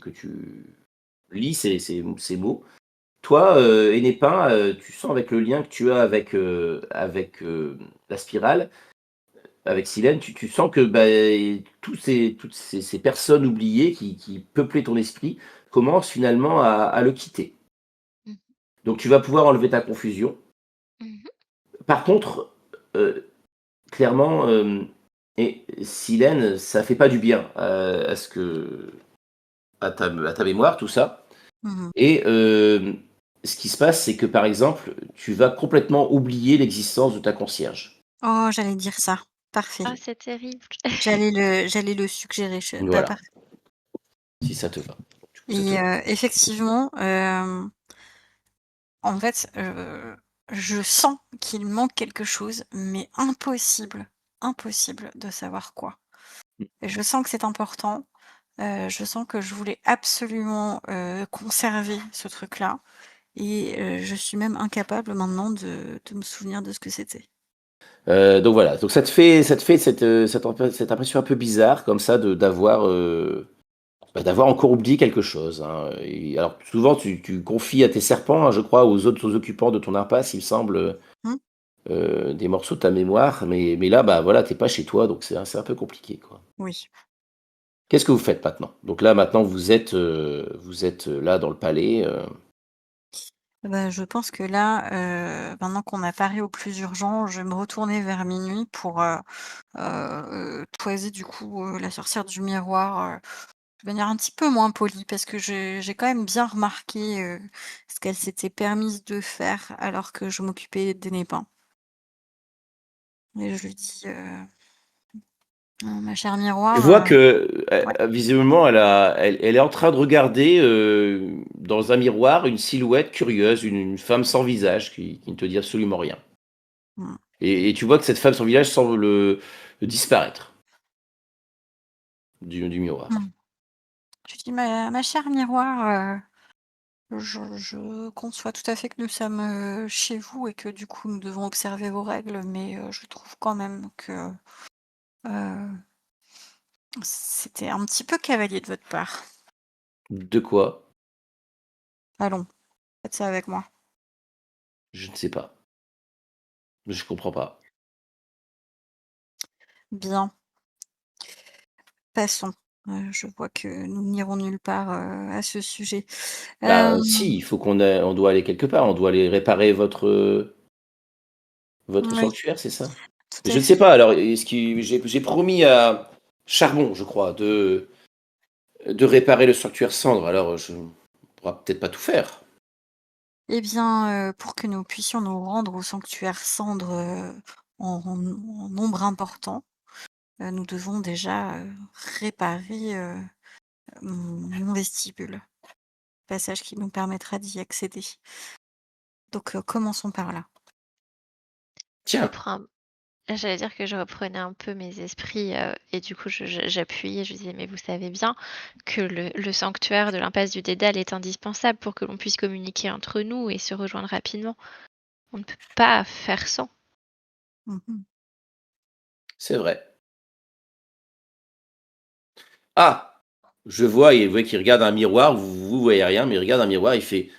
lis ces mots, toi, Hennepin, tu sens avec le lien que tu as avec la spirale, avec Silène, tu sens que, bah, toutes ces personnes oubliées qui peuplaient ton esprit commencent finalement à le quitter.
Mmh.
Donc tu vas pouvoir enlever ta confusion.
Mmh.
Par contre, clairement, et Silène, ça fait pas du bien à ta mémoire, tout ça.
Mmh.
Et ce qui se passe, c'est que, par exemple, tu vas complètement oublier l'existence de ta concierge.
Oh, j'allais dire ça. Parfait.
Ah, c'est terrible.
J'allais le suggérer, je bah,
Voilà,
parfait
si ça te va. Du coup, ça te
et
va.
effectivement, en fait, je sens qu'il manque quelque chose, mais impossible de savoir quoi. Et je sens que c'est important, je sens que je voulais absolument, conserver ce truc-là et je suis même incapable maintenant de me souvenir de ce que c'était.
Donc voilà, donc ça te fait cette impression un peu bizarre comme ça d'avoir encore oublié quelque chose, hein, et alors souvent tu confies à tes serpents, hein, je crois, aux occupants de ton impasse, il me semble,
Mmh?
des morceaux de ta mémoire, mais là, bah, voilà, tu pas chez toi, donc c'est un peu compliqué, quoi.
Oui.
Qu'est-ce que vous faites maintenant? Donc là, maintenant, vous êtes là dans le palais,
Bah, je pense que là, maintenant qu'on a paré au plus urgent, je vais me retourner vers minuit pour, toiser du coup, la sorcière du miroir, de manière un petit peu moins polie parce que j'ai quand même bien remarqué, ce qu'elle s'était permise de faire alors que je m'occupais des Népins et je lui dis, «Ma chère
Je
miroir,
vois que,
ouais,
visiblement, elle est en train de regarder, dans un miroir, une silhouette curieuse, une femme sans visage qui ne te dit absolument rien.
mmh,
Et tu vois que cette femme sans visage semble disparaître du miroir.
mmh». Je lui dis: «Ma chère miroir, je conçois tout à fait que nous sommes, chez vous et que du coup nous devons observer vos règles, mais je trouve quand même que, heu, c'était un petit peu cavalier de votre part.
De quoi?
Allons, faites ça avec moi».
Je ne sais pas. Je comprends pas.
«Bien, passons, je vois que nous n'irons nulle part, à ce sujet».
Bah, si, il faut on doit aller quelque part, on doit aller réparer votre
Oui,
sanctuaire, c'est ça?
tout
Je
à
ne sais
fait.
pas, alors, est-ce que j'ai promis à Charbon, je crois, de réparer le sanctuaire cendre, alors, je ne pourra peut-être pas tout faire.
Eh bien, pour que nous puissions nous rendre au sanctuaire cendre, en nombre important, nous devons déjà, réparer, mon vestibule, passage qui nous permettra d'y accéder. Donc, commençons par là.
Je
Tiens,
reprends J'allais dire que je reprenais un peu mes esprits et du coup j'appuyais, je disais mais vous savez bien que le sanctuaire de l'impasse du Dédale est indispensable pour que l'on puisse communiquer entre nous et se rejoindre rapidement. On ne peut pas faire sans.
Mmh.
c'est vrai. Ah! Je vois, vous voyez qu'il regarde un miroir, vous voyez rien, mais il regarde un miroir, il fait: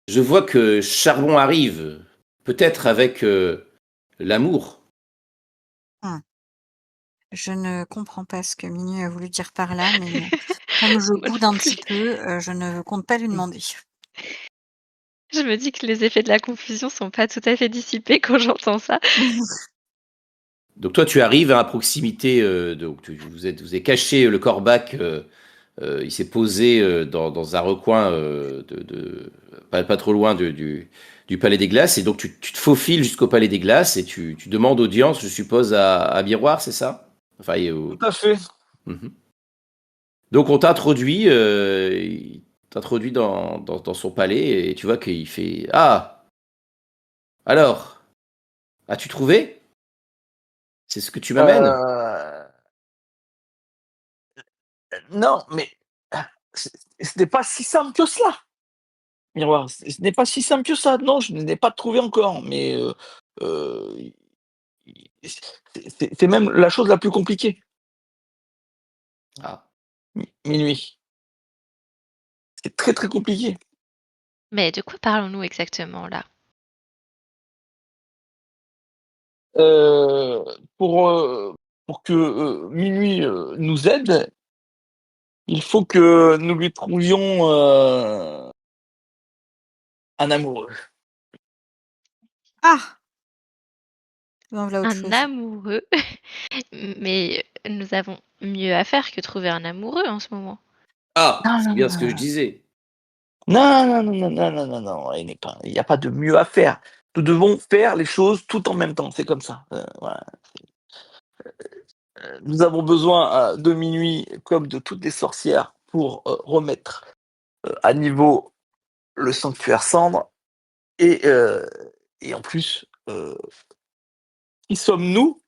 «Je vois que Charbon arrive, peut-être avec, l'amour».
Mmh. Je ne comprends pas ce que Minuit a voulu dire par là, mais comme je
Moi
boude
non
un petit
plus.
peu, je ne compte pas lui
Mmh.
demander.
Je me dis que les effets de la confusion sont pas tout à fait dissipés quand j'entends ça.
Donc toi, tu arrives à proximité, donc vous êtes caché, le corbac, il s'est posé, dans un recoin, pas trop loin du Palais des Glaces et donc tu te faufiles jusqu'au Palais des Glaces et tu demandes audience, je suppose, à Miroir, c'est ça? Enfin et
Tout
au
à fait.
mmh Donc on t'introduit, il t'introduit dans son palais et tu vois qu'il fait: «Ah! Alors, as-tu trouvé? C'est ce que tu m'amènes?»
Heu, non, mais ce ce n'est pas si simple que cela, miroir. Ce n'est pas si simple que ça. Non, je ne l'ai pas trouvé encore, mais i c'est même la chose la plus compliquée.
Ah.
Minuit. C'est très, très compliqué.
Mais de quoi parlons-nous exactement là?
Heu, pour, heu, pour que, Minuit, nous aide, il faut que nous lui trouvions, un amoureux.
Ah! Ben voilà autre
Un
chose.
amoureux? Mais nous avons mieux à faire que trouver un amoureux en ce moment.
Ah!
Non,
C'est
non,
bien
non,
ce que je
non.
disais.
Non, non, non, non, non, non, non, non, il n'y a pas de mieux à faire. Nous devons faire les choses tout en même temps, c'est comme ça, voilà. Nous avons besoin, de Minuit comme de toutes les sorcières pour, remettre, à niveau le sanctuaire cendre et heu et en plus, qui sommes-nous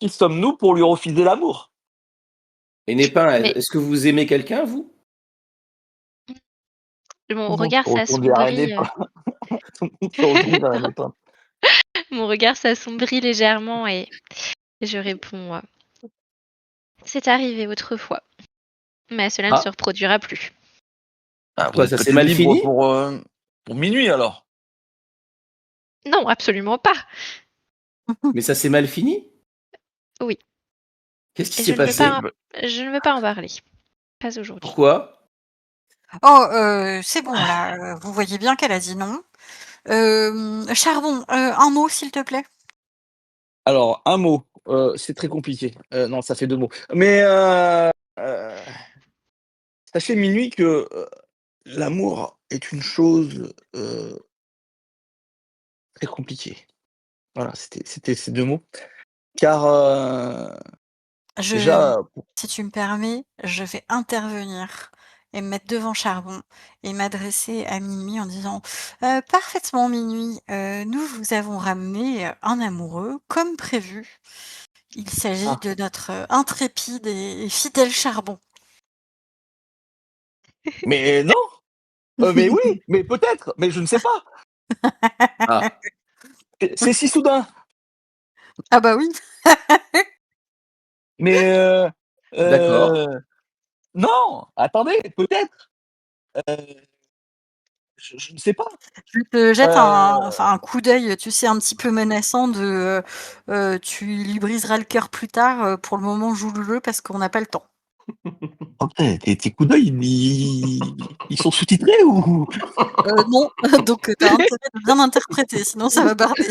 qui sommes-nous pour lui refuser l'amour?
Et Népin,
Mais
est-ce que vous aimez quelqu'un, vous?
mon
Tout le monde se
regard
retourne vers
s'assombrit,
Enépin, tout le monde se retourne vers
pardon.
Enépin.
Mon regard s'assombrit légèrement et je réponds, «C'est arrivé autrefois, mais cela ne se
Ah,
reproduira plus».
Ah, vous
pourquoi
êtes
ça s'est
peut-être
mal
libre
fini?
pour Minuit alors?
Non, absolument pas.
Mais ça s'est mal fini?
Oui,
Qu'est-ce qui
et
s'est passé?
je ne veux pas en parler, pas aujourd'hui.
Pourquoi?
Oh, c'est bon là, vous voyez bien qu'elle a dit non. Charbon, un mot s'il te plaît?
Alors, un mot, c'est très compliqué. Non, ça fait 2 mots. Mais, heu sachez Minuit que, l'amour est une chose, très compliquée. Voilà, c'était ces 2 mots. Car,
Je
déjà,
Si tu me permets, je vais intervenir et me mettre devant Charbon et m'adresser à Minuit en disant: Parfaitement Minuit, nous vous avons ramené, un amoureux comme prévu. Il s'agit
ah,
de notre, intrépide et fidèle Charbon».
mais non! Mais oui, mais peut-être, mais je ne sais pas.
Ah,
C'est si soudain.
Ah bah oui.
Mais,
d'accord,
non! Attendez, peut-être, heu, je ne sais pas.
Je te jette
Heu,
un coup d'œil, tu sais, un petit peu menaçant de, «Tu lui briseras le cœur plus tard, pour le moment joue le jeu parce qu'on n'a pas le temps».
Après tes coups d'œil, ils sont sous-titrés ou?
Non, donc tu as intérêt de bien interpréter, sinon ça va barder.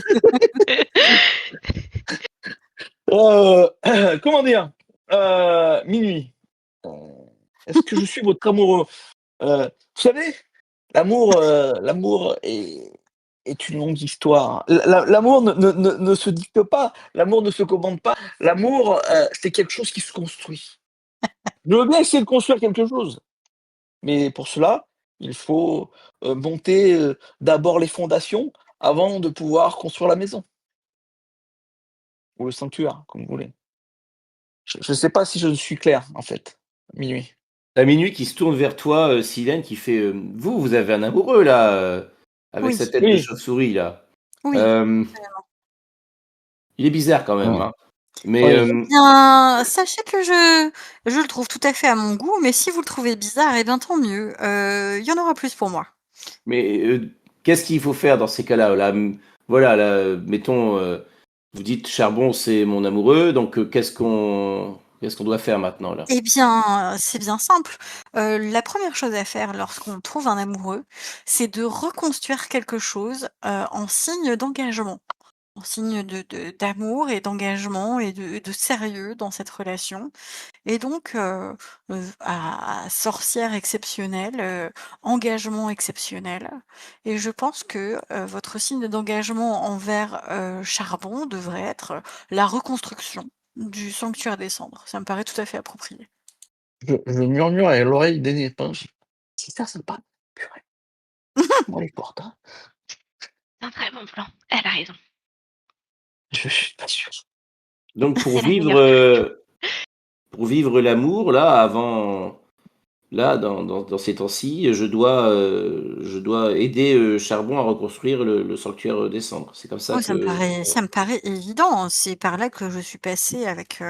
Comment dire? Minuit, heu, est-ce que je suis votre amoureux? Vous savez, l'amour est une longue histoire. L'amour ne se dicte pas, l'amour ne se commande pas. L'amour, c'est quelque chose qui se construit. Je veux bien essayer de construire quelque chose, mais pour cela, il faut, monter, d'abord les fondations avant de pouvoir construire la maison ou le sanctuaire, comme vous voulez. Je sais pas si je suis clair, en fait. Minuit.
la Minuit qui se tourne vers toi, Silène, qui fait, vous avez un amoureux là, avec
Oui,
sa tête de
Oui,
chauve-souris là.
oui.
Hem, il est bizarre quand même,
ouais,
hein. Mais,
oui.
Eh bien, sachez que je le trouve tout à fait à mon goût, mais si vous le trouvez bizarre, eh bien tant mieux, il y en aura plus pour moi.
mais, qu'est-ce qu'il faut faire dans ces cas-là? Là, voilà, là, mettons, vous dites: «Charbon, c'est mon amoureux», donc, qu'est-ce qu'on doit faire maintenant là?
Eh bien, c'est bien simple. La première chose à faire lorsqu'on trouve un amoureux, c'est de reconstruire quelque chose, en signe d'engagement, en signe de d'amour et d'engagement et de sérieux dans cette relation. Et donc, à sorcière exceptionnelle, engagement exceptionnel. Et je pense que, votre signe d'engagement envers, Charbon devrait être la reconstruction du sanctuaire des cendres. Ça me paraît tout à fait approprié.
Je murmure à l'oreille d'Enée Pinche: «C'est ça sympa, purée, comment elle est forte, hein?»
C'est un très bon plan. Elle a raison.
Je suis pas sûr.
Donc
C'est la meilleure solution.
pour vivre l'amour là, avant là, dans ces temps-ci, je dois aider, Charbon à reconstruire le sanctuaire, des cendres. C'est comme ça
Oh,
que
ça me paraît évident. C'est par là que je suis passée avec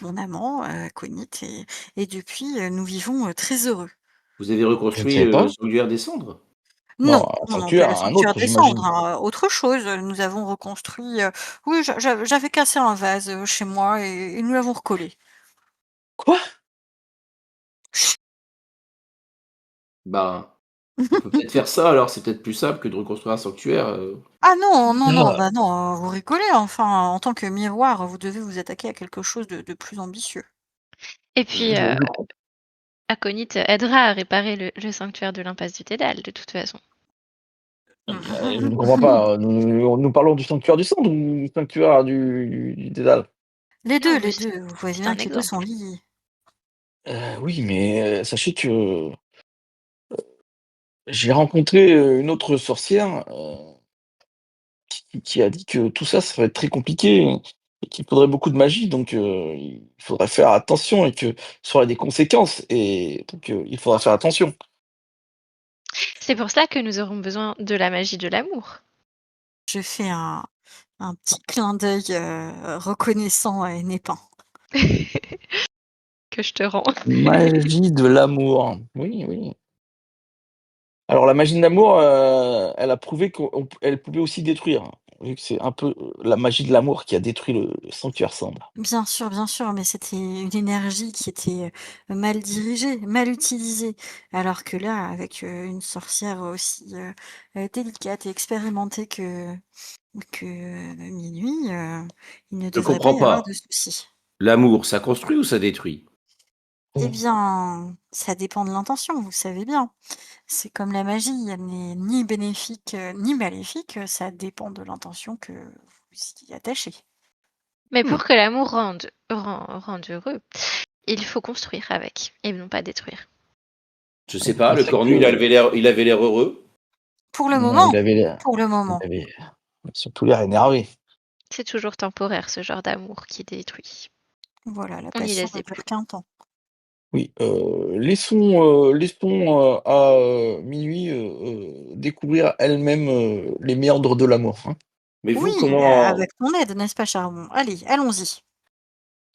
mon amant, Akonit et depuis, nous vivons, très heureux.
vous avez
Je ne
reconstruit,
savais
le
pas.
sanctuaire des cendres?
Non,
Non,
un
non, non, pas
sanctuaire,
le
un
sanctuaire
autre,
des cendres,
j'imagine.
hein, autre chose, nous avons reconstruit, oui, j'avais cassé un vase, chez moi et nous l'avons recollé.
Quoi?
Chut.
Ben, on peut peut-être faire ça alors, c'est peut-être plus simple que de reconstruire un sanctuaire,
Ah non, non, non,
Ah,
bah non, vous rigolez, enfin, en tant que miroir, vous devez vous attaquer à quelque chose de plus ambitieux.
Et puis,
je crois
Aconite aidera à réparer le sanctuaire de l'impasse du Dédale, de toute façon.
je ne comprends pas, nous parlons du sanctuaire du centre ou du sanctuaire du dédale?
Non, mais
Les 2. Vous voyez
c'est
bien
un
que les 2 sont
exemple.
liés.
Oui, mais sachez que j'ai rencontré, une autre sorcière, qui a dit que tout ça serait très compliqué et qu'il faudrait beaucoup de magie, donc il faudrait faire attention et que ça aurait des conséquences et donc il faudra faire attention.
C'est pour ça que nous aurons besoin de la magie de l'amour.
Je fais un petit clin d'œil, reconnaissant à Népin.
Que je te rends.
Magie de l'amour. Oui, oui. Alors la magie de l'amour, elle a prouvé qu'elle pouvait aussi détruire, vu que c'est un peu, la magie de l'amour qui a détruit le sanctuaire Cendre.
Bien sûr, mais c'était une énergie qui était, mal dirigée, mal utilisée. Alors que là, avec, une sorcière aussi, délicate et expérimentée que Minuit, il ne
je
devrait pas
comprends
y avoir
pas.
de soucis.
L'amour, ça construit ou ça détruit?
Eh bien, ça dépend de l'intention, vous savez bien. C'est comme la magie, elle n'est ni bénéfique, ni maléfique, ça dépend de l'intention que vous y attachez.
Mais
Hmm.
pour que l'amour rende heureux, il faut construire avec et non pas détruire.
Je sais pas, le
C'est
cornu,
que
il avait l'air heureux.
Pour le
non,
moment, pour le
il
moment.
avait surtout l'air énervé.
C'est toujours temporaire ce genre d'amour qui détruit.
Voilà, la
On y
passion
laisse
ne
des
dure
plumes.
qu'un temps.
Oui, laissons à minuit découvrir elle-même les méandres de l'amour. Hein.
Mais
Oui,
vous, comment.
avec ton aide, n'est-ce pas, Charbon? Allez, allons-y.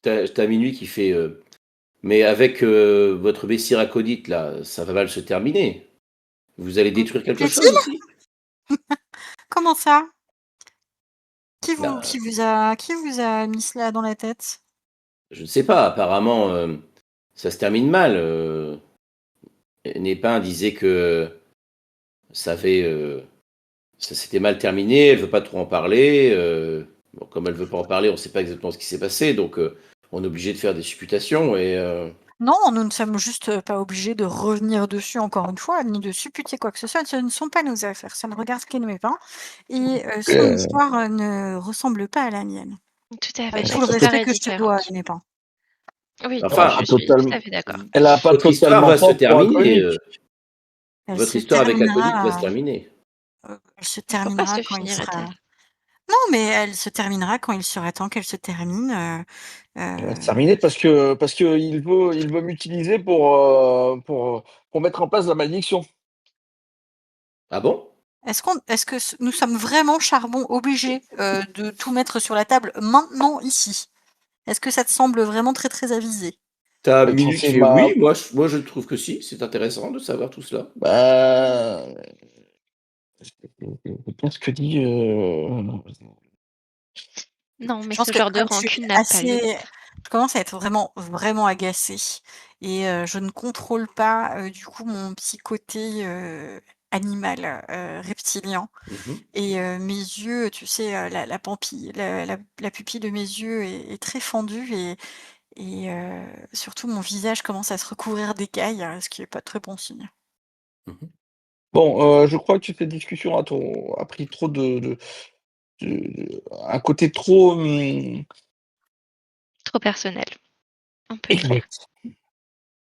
T'as Minuit qui fait. Mais avec votre Messire Acodite, là, ça va mal se terminer. Vous allez détruire quelque chose
Plaît-il?
aussi?
Comment ça?
Bah,
Qui vous a mis cela dans la tête?
je ne sais pas, apparemment, ça se termine mal. Népin disait que ça avait. Ça s'était mal terminé, elle veut pas trop en parler. Bon, comme elle veut pas en parler, on ne sait pas exactement ce qui s'est passé, donc on est obligé de faire des supputations. Et
Non, nous ne sommes juste pas obligés de revenir dessus encore une fois, ni de supputer quoi que ce soit. Ce ne sont pas nos affaires, ça ne regarde que mes pains. Et son
Euh,
histoire ne ressemble pas à la mienne.
Tout à fait,
Avec tout
chaque
le
histoire
respect
est
que je te dois,
différente.
mes pains.
Oui,
elle a
enfin,
je
pas
suis tout
totalement,
à fait d'accord.
elle a pas
votre histoire
totalement
va se
tort pour
terminer.
Acolyte.
Elle
Votre
se
histoire avec Acodite va se
terminera,
terminer.
elle se
Pourquoi
terminera
se
quand il sera.
finirait-elle?
Non, mais elle se terminera quand il sera temps qu'elle se termine.
Elle va se
euh,
terminer parce que il veut m'utiliser pour mettre en place la malédiction.
Ah bon?
Est-ce que nous sommes vraiment, Charbon, obligés de tout mettre sur la table maintenant, ici? Est-ce que ça te semble vraiment très très avisé?
T'as
Être
Minuit qui
censé
fait oui, moi je trouve que si, c'est intéressant de savoir tout cela.
bah, c'est bien ce que dit.
Non, mais
Je pense
ce
que
genre de
comme je suis
rancune n'a pas lieu
assez,
d'être.
je commence à être vraiment vraiment agacée et je ne contrôle pas du coup mon petit côté animal, reptilien
Mhm,
et mes yeux, tu sais, la pupille de mes yeux est très fendue et surtout mon visage commence à se recouvrir d'écailles, ce qui est pas très bon signe.
mhm.
Bon, je crois que cette discussion a pris trop un côté trop
Trop personnel, on peut le dire.
exact.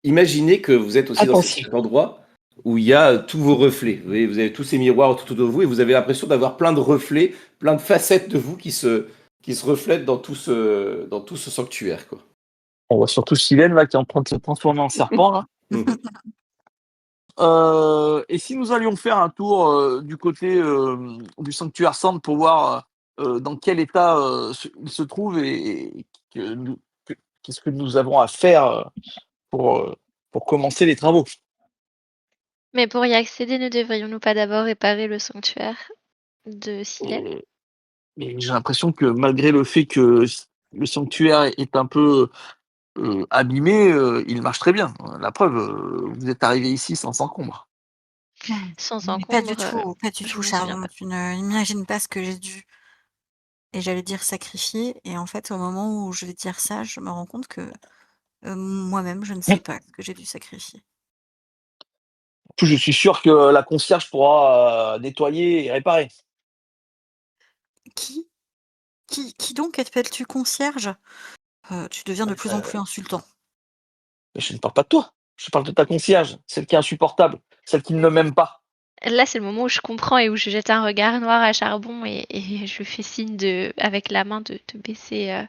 Imaginez que vous êtes aussi dans
Attention.
cet endroit où il y a tous vos reflets. Vous avez tous ces miroirs tout autour de vous et vous avez l'impression d'avoir plein de reflets, plein de facettes de vous qui se reflètent dans tout ce sanctuaire, quoi.
On voit surtout Silène là qui est en train de se transformer en serpent là.
Mhm.
Et si nous allions faire un tour du côté du sanctuaire Sand pour voir dans quel état il se trouve et qu'est-ce que nous avons à faire pour, euh, pour commencer les travaux.
Mais pour y accéder, ne devrions-nous pas d'abord réparer le sanctuaire de Silène?
Et, et j'ai l'impression que malgré le fait que le sanctuaire est un peu abîmé, il marche très bien. La preuve, vous êtes arrivé ici sans encombre.
Sans
Mais pas du
encombre,
tout, pas du
je
tout,
m'en souviens
Charbon.
pas.
Tu ne imagines pas ce que j'ai dû, et j'allais dire sacrifier, et en fait, au moment où je vais dire ça, je me rends compte que moi-même, je ne sais pas ce que j'ai dû sacrifier.
En plus, je suis sûr que la concierge pourra nettoyer et réparer.
Qui? Qui donc appelles-tu concierge? Tu deviens de plus en plus insultant.
Mais je ne parle pas de toi. Je parle de ta concierge, celle qui est insupportable, celle qui ne m'aime pas.
Là, c'est le moment où je comprends et où je jette un regard noir à Charbon et je fais signe avec la main de baisser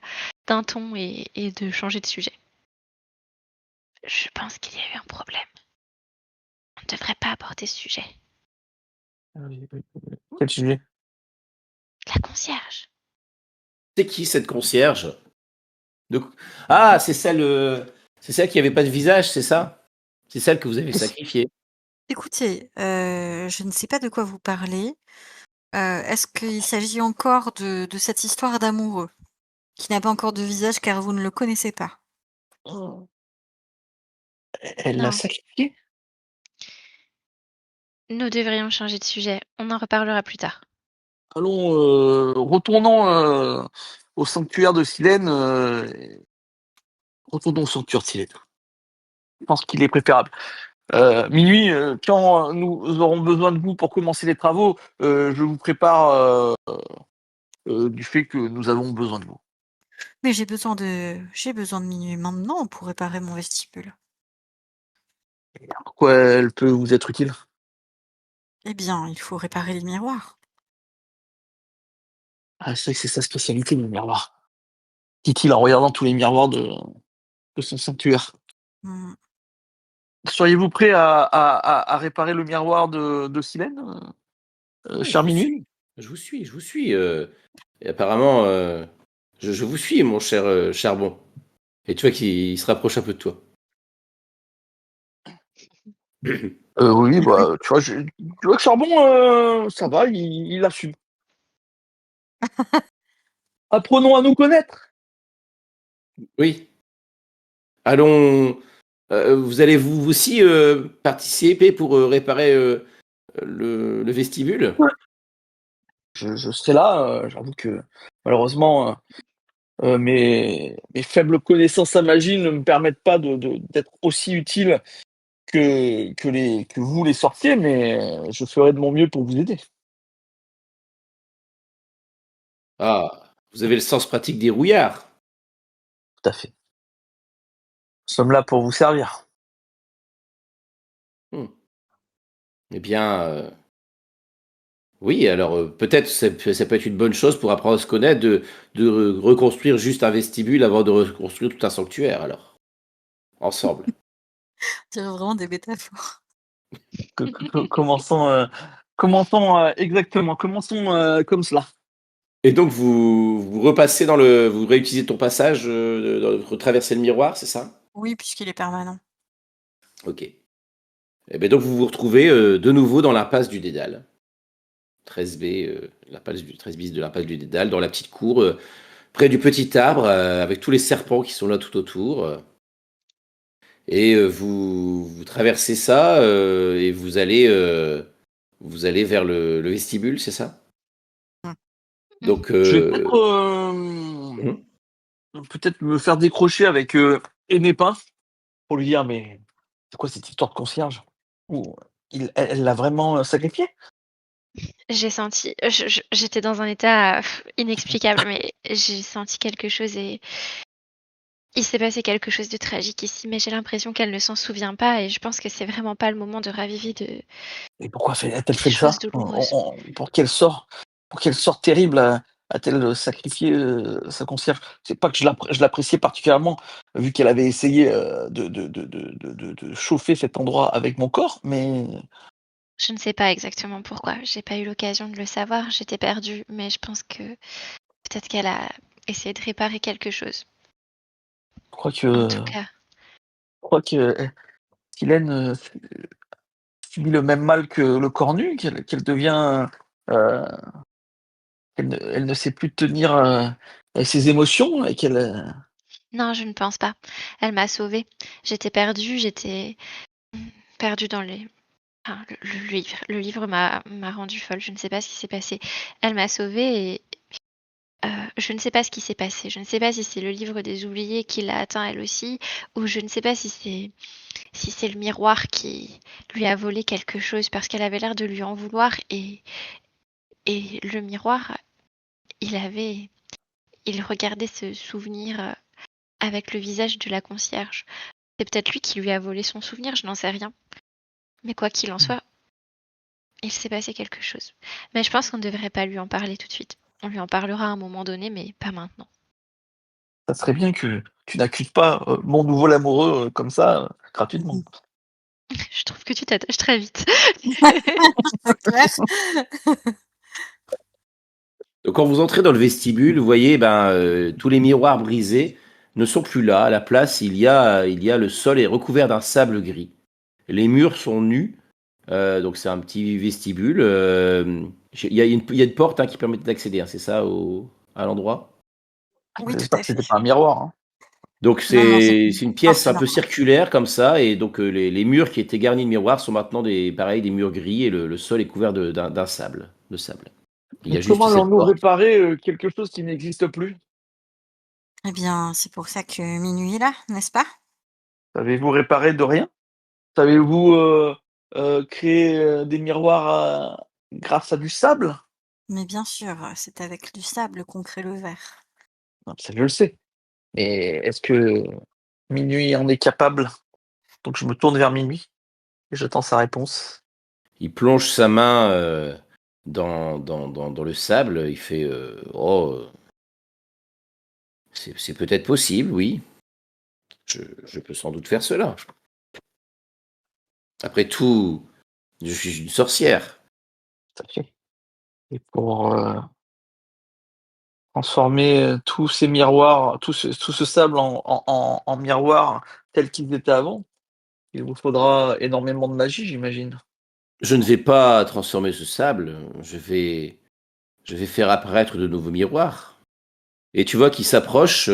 d'un ton et de changer de sujet. Je pense qu'il y a eu un problème. On ne devrait pas aborder ce sujet.
Quel sujet?
La concierge.
C'est qui cette concierge? De- Ah, c'est celle qui avait pas de visage, c'est ça? C'est celle que vous avez sacrifiée.
Écoutez, je ne sais pas de quoi vous parlez. Est-ce qu'il s'agit encore de cette histoire d'amoureux, qui n'a pas encore de visage car vous ne le connaissez pas?
Elle l'a
Non,
sacrifié?
nous devrions changer de sujet. On en reparlera plus tard.
Allons, retournons au sanctuaire de Silène. Retournons au sanctuaire de Silène. Je pense qu'il est préférable. Minuit, quand nous aurons besoin de vous pour commencer les travaux, je vous prépare du fait que nous avons besoin de vous.
Mais j'ai besoin de minuit maintenant pour réparer mon vestibule.
Pourquoi elle peut vous être utile?
Eh bien, il faut réparer les miroirs.
Ah, c'est vrai que c'est sa spécialité, les miroirs. Dit-il en regardant tous les miroirs de son sanctuaire.
Mmh.
Seriez-vous prêt à réparer le miroir de Silène,
Ouais, je
cher
vous
Minuit?
suis. Je vous suis. Et apparemment, je vous suis, mon cher Charbon. Et tu vois qu'il se rapproche un peu de toi.
Oui, bah, tu vois que Charbon, ça va, il assume. Apprenons à nous connaître.
Oui. Allons. Vous allez vous aussi participer pour réparer le vestibule?
Je serai là, j'avoue que malheureusement, mes faibles connaissances en magie ne me permettent pas d'être aussi utile que vous les sorciers, mais je ferai de mon mieux pour vous aider.
Ah, vous avez le sens pratique des rouillards.
Tout à fait. Nous sommes là pour vous servir.
Hmm. Eh bien, oui, alors peut-être ça peut être une bonne chose pour apprendre à se connaître de reconstruire juste un vestibule avant de reconstruire tout un sanctuaire, alors. Ensemble.
On dirait vraiment des métaphores.
Commençons exactement. Commençons comme cela.
Et donc vous repassez vous réutilisez ton passage, retraversez le miroir, c'est ça?
Oui, puisqu'il est permanent.
OK. Et beh, donc vous vous retrouvez, de nouveau dans l'impasse du Dédale. 13 B, l'impasse du 13 bis de l'impasse du Dédale, dans la petite cour, près du petit arbre, avec tous les serpents qui sont là tout autour, et vous traversez ça, et vous allez vers le vestibule, c'est ça?
Mmh.
Donc
Je vais
mmh
peut-être me faire décrocher avec Enépin pour lui dire mais c'est quoi cette histoire de concierge? Ou elle l'a vraiment sacrifié?
J'ai senti, j'étais dans un état inexplicable, mais j'ai senti quelque chose et il s'est passé quelque chose de tragique ici, mais j'ai l'impression qu'elle ne s'en souvient pas et je pense que c'est vraiment pas le moment de raviver
Et pourquoi a-t-elle
des
fait
choses
ça?
douloureuses.
Pour quel sort terrible a-t-elle sacrifié sa concierge? C'est pas que je l'appréciais particulièrement, vu qu'elle avait essayé de chauffer cet endroit avec mon corps, mais
Je ne sais pas exactement pourquoi. J'ai pas eu l'occasion de le savoir. J'étais perdue, mais je pense que peut-être qu'elle a essayé de réparer quelque chose.
je crois
En
que
tout cas,
Silène subit le même mal que le cornu, qu'elle devient, heu, elle ne sait plus tenir ses émotions et qu'elle,
non, je ne pense pas. Elle m'a sauvée. J'étais perdue, j'étais perdue dans les. Enfin, le livre. Le livre m'a rendue folle. Je ne sais pas ce qui s'est passé. Elle m'a sauvée et je ne sais pas ce qui s'est passé. Je ne sais pas si c'est le livre des oubliés qui l'a atteint elle aussi, ou je ne sais pas si c'est le miroir qui lui a volé quelque chose parce qu'elle avait l'air de lui en vouloir et le miroir, il regardait ce souvenir avec le visage de la concierge. C'est peut-être lui qui lui a volé son souvenir, je n'en sais rien. Mais quoi qu'il en soit, il s'est passé quelque chose. Mais je pense qu'on ne devrait pas lui en parler tout de suite. On lui en parlera à un moment donné, mais pas maintenant.
ça serait bien que tu n'accuses pas, mon nouveau amoureux, comme ça, gratuitement.
Je trouve que tu t'attaches très vite.
C'est clair.
Donc quand vous entrez dans le vestibule, vous voyez, ben, tous les miroirs brisés ne sont plus là. À la place, il y a le sol est recouvert d'un sable gris. Les murs sont nus, donc c'est un petit vestibule. Il y a une porte, hein, qui permet d'accéder, hein, c'est ça, à l'endroit?
Oui, tout
J'espère
à
que
fait.
c'était pas un miroir, hein.
Donc
Non, non, c'est
c'est une
porte
pièce un peu
normale.
circulaire comme ça, et donc les murs qui étaient garnis de miroirs sont maintenant des murs gris, et le sol est couvert d'un sable, de sable. Il y
Mais
a
comment
juste cette
allons-nous
porte.
réparer, quelque chose qui n'existe plus?
Eh bien, c'est pour ça que minuit est là, n'est-ce pas?
Savez-vous réparer de rien? Savez-vous, créer, des miroirs, grâce à du sable?
Mais bien sûr, c'est avec du sable qu'on crée le verre.
Non, ça je le sais, mais est-ce que Minuit en est capable? Donc je me tourne vers Minuit et j'attends sa réponse.
Il plonge sa main dans le sable. Il fait oh, c'est peut-être possible, oui. Je peux sans doute faire cela. Après tout, je suis une sorcière.
Tout à fait. Et pour, transformer, tous ces miroirs, tout ce sable en miroirs tels qu'ils étaient avant, il vous faudra énormément de magie, j'imagine?
Je ne vais pas transformer ce sable. Je vais faire apparaître de nouveaux miroirs. Et tu vois qu'il s'approche.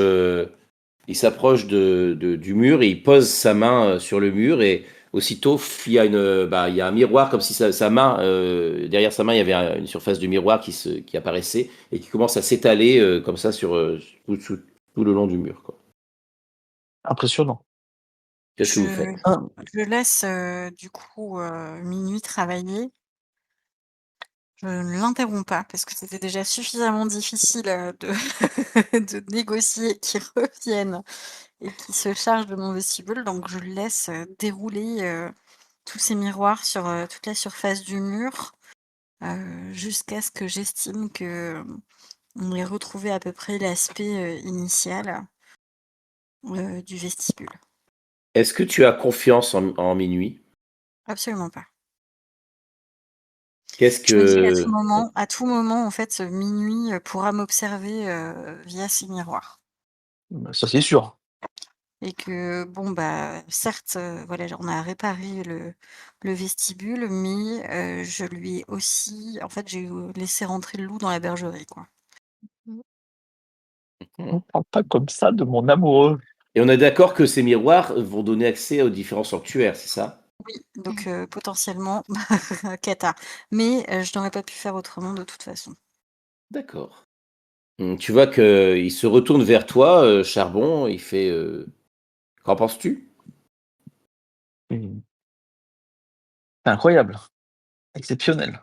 Il s'approche du mur et il pose sa main sur le mur et aussitôt il y a un miroir comme si sa main derrière sa main il y avait une surface de miroir qui apparaissait et qui commence à s'étaler comme ça sur tout le long du mur quoi.
Impressionnant.
Qu'est-ce que vous
Je
faites?
Ah,
je laisse, du coup, Minuit travailler. Je ne l'interromps pas parce que c'était déjà suffisamment difficile, de de négocier qu'il revienne et qu'il se charge de mon vestibule, donc je le laisse, dérouler, tous ces miroirs sur, toute la surface du mur, jusqu'à ce que j'estime que, on ait retrouvé à peu près l'aspect, initial, du vestibule.
Est-ce que tu as confiance en Minuit?
Absolument pas.
Qu'est-ce
Je me dis
que
à tout moment, en fait, Minuit, pourra m'observer, via ces miroirs
bah, ça c'est sûr.
et que bon, bah, certes, voilà, on a réparé le vestibule, mais je lui ai aussi en fait, j'ai, laissé rentrer le loup dans la bergerie, quoi.
Mmh.
On parle pas comme ça de mon amoureux.
et on est d'accord que ces miroirs vont donner accès aux différents sanctuaires, c'est ça?
Oui, donc
Mmh.
potentiellement cata, mais je n'aurais pas pu faire autrement de toute façon.
D'accord. Tu vois qu'il se retourne vers toi, Charbon, il fait qu'en penses-tu?
Mmh. C'est incroyable, exceptionnel.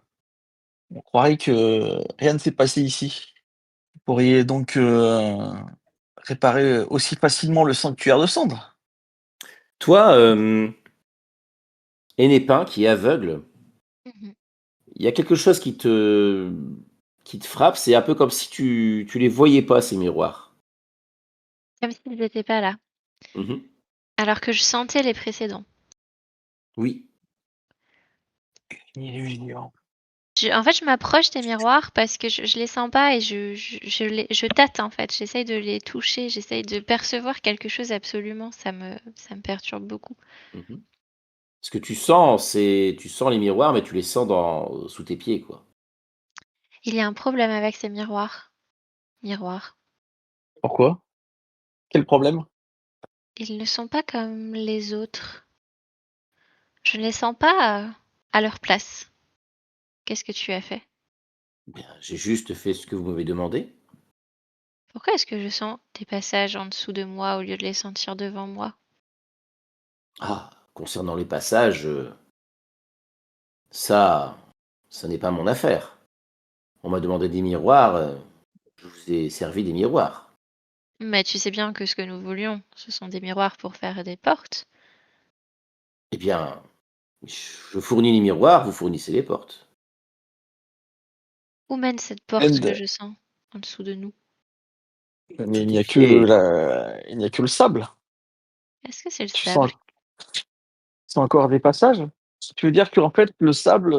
On croirait que rien ne s'est passé ici. Vous pourriez donc, réparer, aussi facilement le sanctuaire de cendres?
Toi, Hennépin qui est aveugle,
Mmh.
il y a quelque chose qui te frappe, c'est un peu comme si tu les voyais pas ces miroirs.
Comme s'ils étaient pas là,
Mmh.
alors que je sentais les précédents.
Oui.
Une illusion.
En fait, je m'approche des miroirs parce que je les sens pas et je tâte, en fait. J'essaye de les toucher, j'essaye de percevoir quelque chose absolument. Ça me perturbe beaucoup.
Mmh. Ce que tu sens les miroirs, mais tu les sens sous tes pieds, quoi.
Il y a un problème avec ces miroirs. Miroirs.
Pourquoi? Quel problème?
Ils ne sont pas comme les autres. Je ne les sens pas, à leur place. Qu'est-ce que tu as fait?
Bien, j'ai juste fait ce que vous m'avez demandé.
Pourquoi est-ce que je sens des passages en dessous de moi au lieu de les sentir devant moi?
Ah, concernant les passages, ça ça n'est pas mon affaire. On m'a demandé des miroirs, je vous ai servi des miroirs.
Mais tu sais bien que ce que nous voulions, ce sont des miroirs pour faire des portes.
Eh bien, je fournis les miroirs, vous fournissez les portes.
Où mène cette porte que
End,
je sens en dessous de nous?
mais
Tout est fait.
il n'y a que le sable.
Est-ce que c'est le
Tu
sable?
sens encore des passages? Tu veux dire qu'en fait, le sable,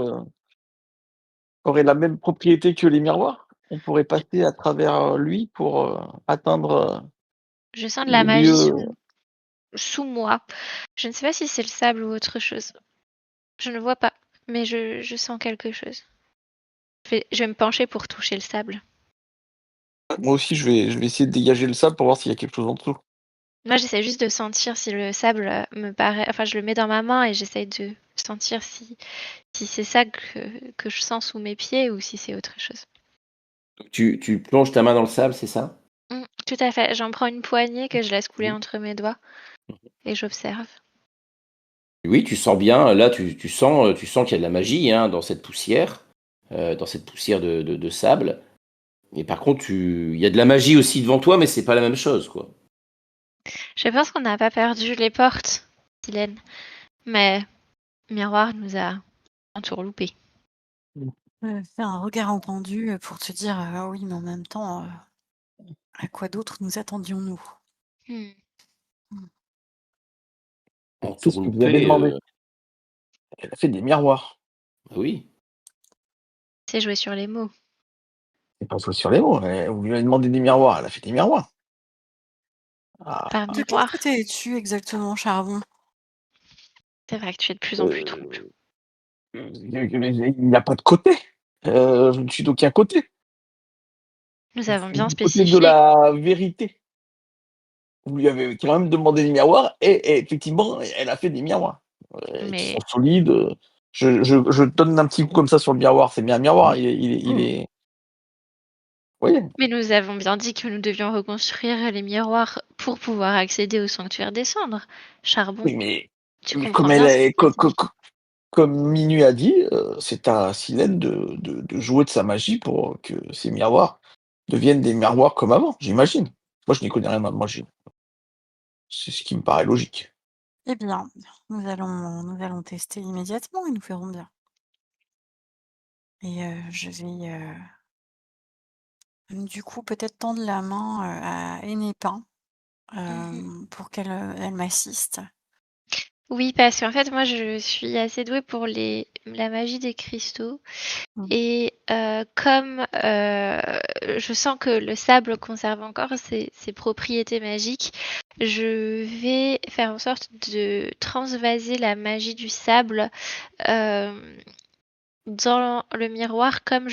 aurait la même propriété que les miroirs? On pourrait passer à travers, lui pour, atteindre,
Je sens de la
le
magie
lieu.
sous moi. Je ne sais pas si c'est le sable ou autre chose. Je ne vois pas, mais je sens quelque chose. Je vais me pencher pour toucher le sable.
Moi aussi, je vais essayer de dégager le sable pour voir s'il y a quelque chose en dessous.
Moi, j'essaie juste de sentir si le sable me paraît. Enfin, je le mets dans ma main et j'essaie de sentir si c'est ça que je sens sous mes pieds ou si c'est autre chose.
Tu plonges ta main dans le sable, c'est ça?
Tout à fait. J'en prends une poignée que je laisse couler
Mmh.
entre mes doigts. et j'observe.
Oui, tu sens bien, là, tu sens qu'il y a de la magie hein, dans cette poussière de sable. Et par contre, il y a de la magie aussi devant toi, mais c'est pas la même chose, quoi.
Je pense qu'on n'a pas perdu les portes, Silène, mais Miroir nous a entourloupés.
Fais un regard entendu pour te dire ah oui, mais en même temps, à quoi d'autre nous attendions-nous?
Hmm.
C'est ce que vous avez
Entourloupé,
demandé. Elle a fait des miroirs.
oui.
C'est jouer sur les mots.
C'est pas jouer sur les mots. Vous lui avez demandé des miroirs, elle a fait des miroirs. Ah,
Par
De quel
miroir,
côté es-tu exactement, Charbon?
c'est vrai que tu es de plus en plus trouble.
il n'y a pas de côté. Je ne suis d'aucun côté.
Nous
Je
avons
suis
bien
du côté de
spécifié.
la vérité. Vous lui avez quand même demandé des miroirs et effectivement, elle a fait des miroirs qui sont
Mais,
solides. Je donne un petit coup comme ça sur le miroir. C'est bien un miroir. Il est. Oui,
mais nous avons bien dit que nous devions reconstruire les miroirs pour pouvoir accéder au sanctuaire des cendres. Charbon,
oui, mais
tu
comme
comprends
elle
bien ce qui
est,
se passe ici.
comme Minuit a dit, c'est à Silène de jouer de sa magie pour que ces miroirs deviennent des miroirs comme avant, j'imagine. Moi, je n'y connais rien en magie. C'est ce qui me paraît logique.
Eh bien, nous allons tester immédiatement et nous verrons bien. Et je vais, du coup, peut-être tendre la main, à Enépin,
Mhm.
pour qu'elle m'assiste.
Oui, parce qu'en fait, moi, je suis assez douée pour la magie des cristaux.
Mmh.
Et comme je sens que le sable conserve encore ses propriétés magiques, je vais faire en sorte de transvaser la magie du sable euh, dans le miroir comme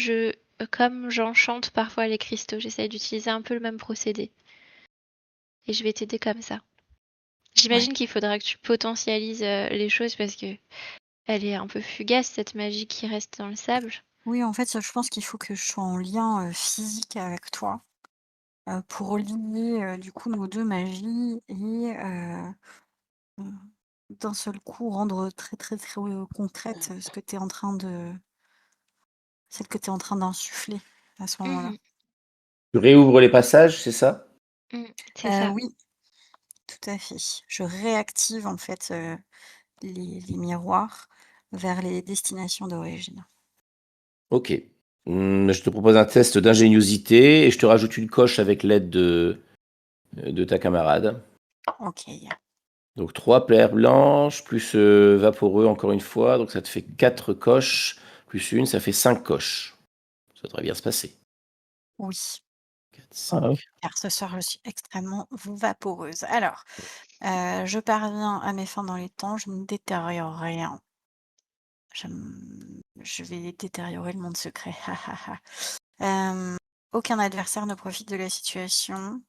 j'enchante parfois les cristaux. J'essaye d'utiliser un peu le même procédé. Et je vais t'aider comme ça.
Ouais.
J'imagine qu'il faudra que tu potentialises les choses parce que elle est un peu fugace, cette magie qui reste dans le sable.
Oui, en fait, je pense qu'il faut que je sois en lien, physique avec toi, pour lier, du coup, nos 2 magies et mmh, d'un seul coup rendre très, très, très, concrète, ce que tu es en train de celle que tu es en train d'insuffler à ce moment-là.
Mhm,
Tu réouvres les passages, c'est ça?
c'est ça.
Oui, tout à fait. Je réactive en fait, les miroirs vers les destinations d'origine.
Ok. Je te propose un test d'ingéniosité et je te rajoute une coche avec l'aide de ta camarade.
OK.
Donc 3 paires blanches, plus vaporeux encore une fois, donc ça te fait 4 coches, plus une, ça fait 5 coches. Ça devrait bien se passer.
Oui,
4,
Ah ouais.
5.
car ce soir je suis extrêmement vaporeuse. Alors, je parviens à mes fins dans les temps, je ne détériore rien. Je vais détériorer le monde secret. Ha, ha, ha. Aucun adversaire ne profite de la situation.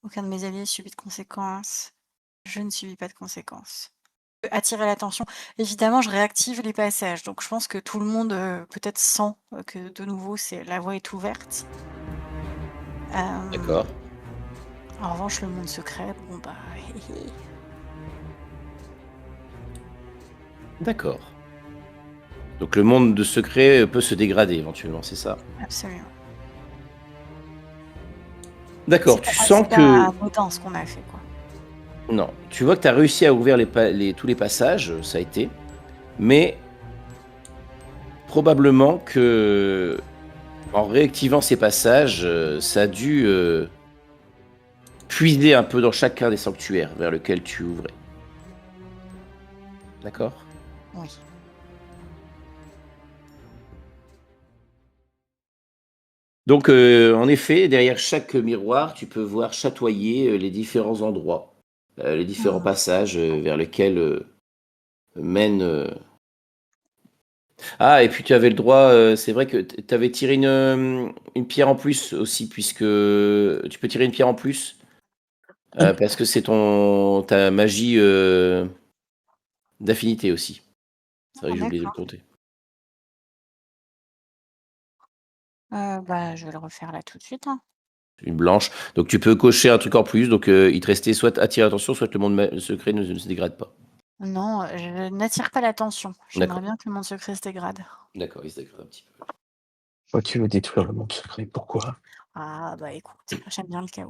Aucun de mes alliés subit de conséquences. Je ne subis pas de conséquences. Attirer l'attention. Évidemment, je réactive les passages, donc je pense que tout le monde, peut-être sent, que de nouveau la voie est ouverte. Hem,
D'accord.
En revanche, le monde secret, bon bah, hé hé.
D'accord. Donc le monde de secret peut se dégrader éventuellement, c'est ça?
Absolument.
D'accord, tu
C'est
sens
pas
que...
anodin ce qu'on a fait, quoi.
Non, tu vois que tu as réussi à ouvrir tous les passages, ça a été, mais probablement que en réactivant ces passages, ça a dû puiser un peu dans chacun des sanctuaires vers lequel tu ouvrais. D'accord?
Oui.
Donc, en effet, derrière chaque miroir, tu peux voir chatoyer les différents endroits, les différents
Mmh.
passages vers lesquels mènent. Ah, et puis tu avais le droit, c'est vrai que tu avais tiré une pierre en plus aussi, puisque tu peux tirer une pierre en plus, parce que c'est ta magie d'affinité aussi. C'est vrai
Ah
que j'ai oublié de le
d'accord.
compter.
Bah, je vais le refaire là tout de suite, hein.
Une blanche. Donc tu peux cocher un truc en plus. Donc il te restait soit attirer l'attention, soit le monde secret ne se dégrade pas.
Non, je n'attire pas l'attention. J'aimerais
D'accord.
bien que le monde secret se dégrade.
D'accord, il se dégrade un petit peu.
Toi, tu veux détruire le monde secret, pourquoi?
Ah bah écoute, j'aime bien le chaos.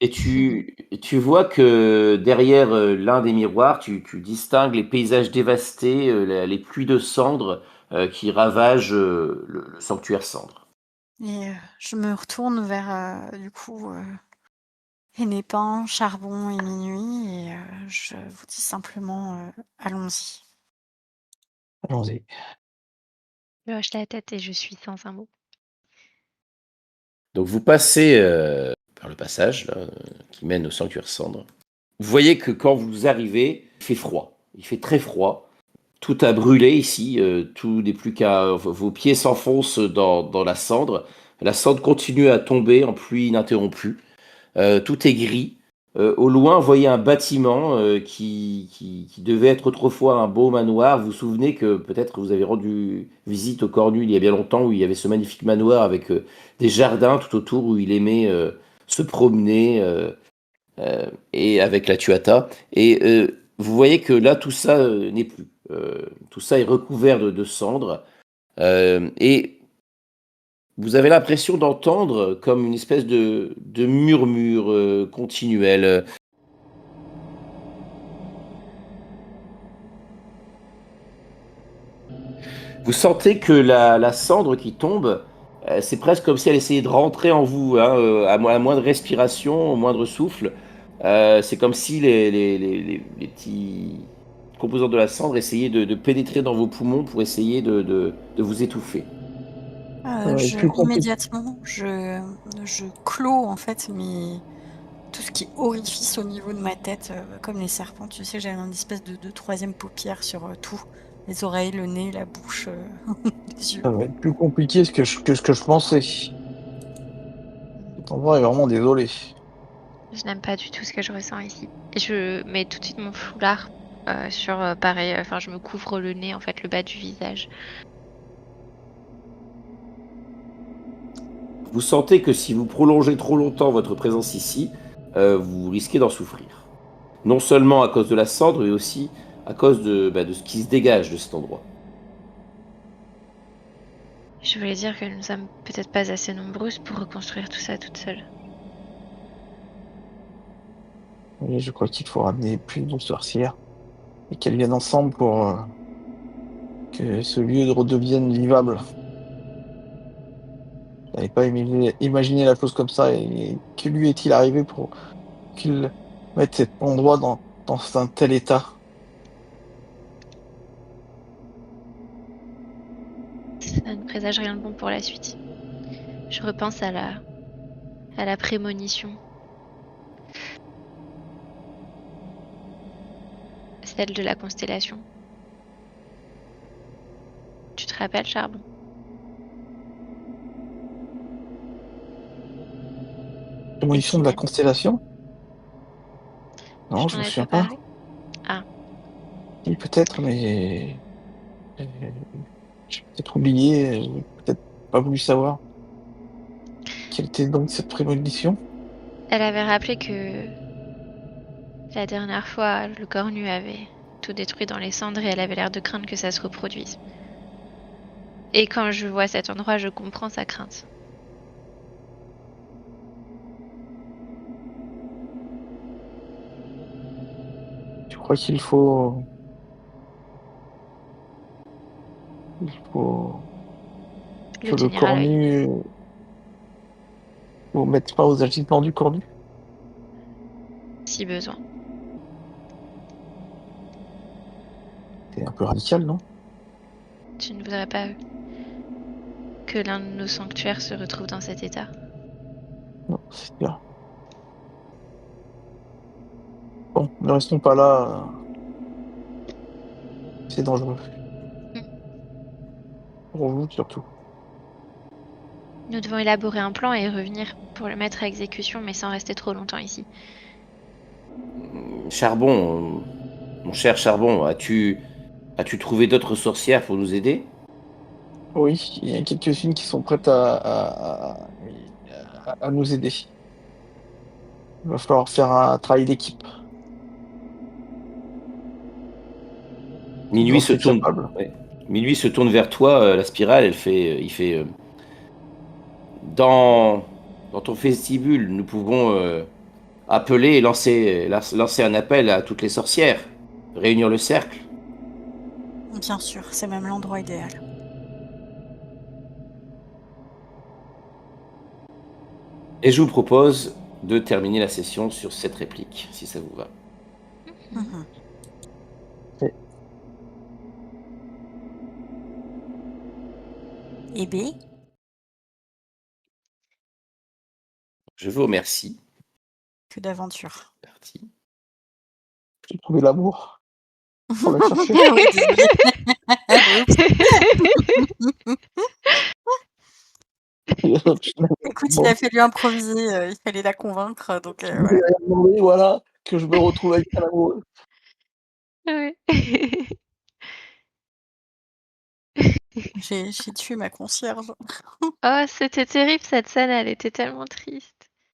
Et tu vois que derrière l'un des miroirs, tu distingues les paysages dévastés, les pluies de cendres qui ravagent le sanctuaire cendre.
Et je me retourne vers, du coup, Hennepin, Charbon et Minuit, et je vous dis simplement, allons-y.
Allons-y.
Je hoche la tête et je suis sans un mot.
Donc vous passez par le passage là, qui mène au sanctuaire cendre. Vous voyez que quand vous arrivez, il fait froid. Il fait très froid. Tout a brûlé ici. Tout n'est plus qu'à... Vos pieds s'enfoncent dans la cendre. La cendre continue à tomber en pluie ininterrompue. Tout est gris. Au loin, vous voyez un bâtiment qui devait être autrefois un beau manoir. Vous vous souvenez que peut-être vous avez rendu visite au Cornu il y a bien longtemps, où il y avait ce magnifique manoir avec des jardins tout autour où il aimait se promener et avec la Tuata. Et vous voyez que là, tout ça n'est plus. Tout ça est recouvert de cendres. Et vous avez l'impression d'entendre comme une espèce de murmure continuel. Vous sentez que la cendre qui tombe, c'est presque comme si elle essayait de rentrer en vous, hein, à la moindre respiration, au moindre souffle. C'est comme si les petits composants de la cendre essayaient de pénétrer dans vos poumons pour essayer de vous étouffer.
Immédiatement, je clôt en fait tout ce qui est orifice au niveau de ma tête, comme les serpents. Tu sais, j'ai une espèce de troisième paupière sur tout. Les oreilles, le nez, la bouche, les yeux.
Ça va être plus compliqué que ce que je pensais. Cet endroit est vraiment désolé.
Je n'aime pas du tout ce que je ressens ici. Et je mets tout de suite mon foulard sur pareil, enfin je me couvre le nez, en fait, le bas du visage.
Vous sentez que si vous prolongez trop longtemps votre présence ici, vous risquez d'en souffrir. Non seulement à cause de la cendre, mais aussi à cause de ce qui se dégage de cet endroit.
Je voulais dire que nous ne sommes peut-être pas assez nombreuses pour reconstruire tout ça toute seule.
Oui, je crois qu'il faut ramener plus de sorcières et qu'elles viennent ensemble pour que ce lieu redevienne vivable. Je n'avais pas imaginé la chose comme ça, et que lui est-il arrivé pour qu'il mette cet endroit dans un tel état?
Ça ne présage rien de bon pour la suite. Je repense à la prémonition. Celle de la constellation. Tu te rappelles, Charbon?
Prémonition de la constellation? Non, je
t'en
me
ai
souviens
pas
pas.
parlé? Ah,
Oui, peut-être, mais j'ai peut-être oublié, j'ai peut-être pas voulu savoir. Quelle était donc cette prémonition?
elle avait rappelé que la dernière fois, le Cornu avait tout détruit dans les cendres et elle avait l'air de craindre que ça se reproduise. Et quand je vois cet endroit, je comprends sa crainte.
Je crois qu'il faut... Il faut
Le
que le
tenir à l'œil.
cornu... Faut mettre fin aux agissements du cornu.
Si besoin.
C'est un peu radical, non?
Tu ne voudrais pas que l'un de nos sanctuaires se retrouve dans cet état?
Non, c'est bien. Bon, ne restons pas là. C'est dangereux. Pour vous, surtout.
Nous devons élaborer un plan et revenir pour le mettre à exécution, mais sans rester trop longtemps ici.
Charbon, mon cher Charbon, as-tu trouvé d'autres sorcières pour nous aider?
Oui, il y a quelques-unes qui sont prêtes à nous aider. Il va falloir faire un travail d'équipe.
Minuit
J'en
se
suis
tourne.
capable.
Ouais. Minuit se tourne vers toi. La spirale, il fait. Dans, dans ton vestibule, nous pouvons appeler et lancer un appel à toutes les sorcières. Réunir le cercle.
Bien sûr, c'est même l'endroit idéal.
Et je vous propose de terminer la session sur cette réplique, si ça vous va.
Mhm. Eh bien,
Je vous remercie.
que d'aventure.
Parti.
J'ai trouvé l'amour. On l'a cherché.
Oui, désolée. Oups. Écoute, il
Bon,
a fallu improviser, il fallait la convaincre, donc
je voulais
voilà.
rien demander, voilà, que je me retrouve avec un amoureux.
Ouais.
J'ai tué ma concierge.
Oh, c'était terrible cette scène, elle était tellement triste.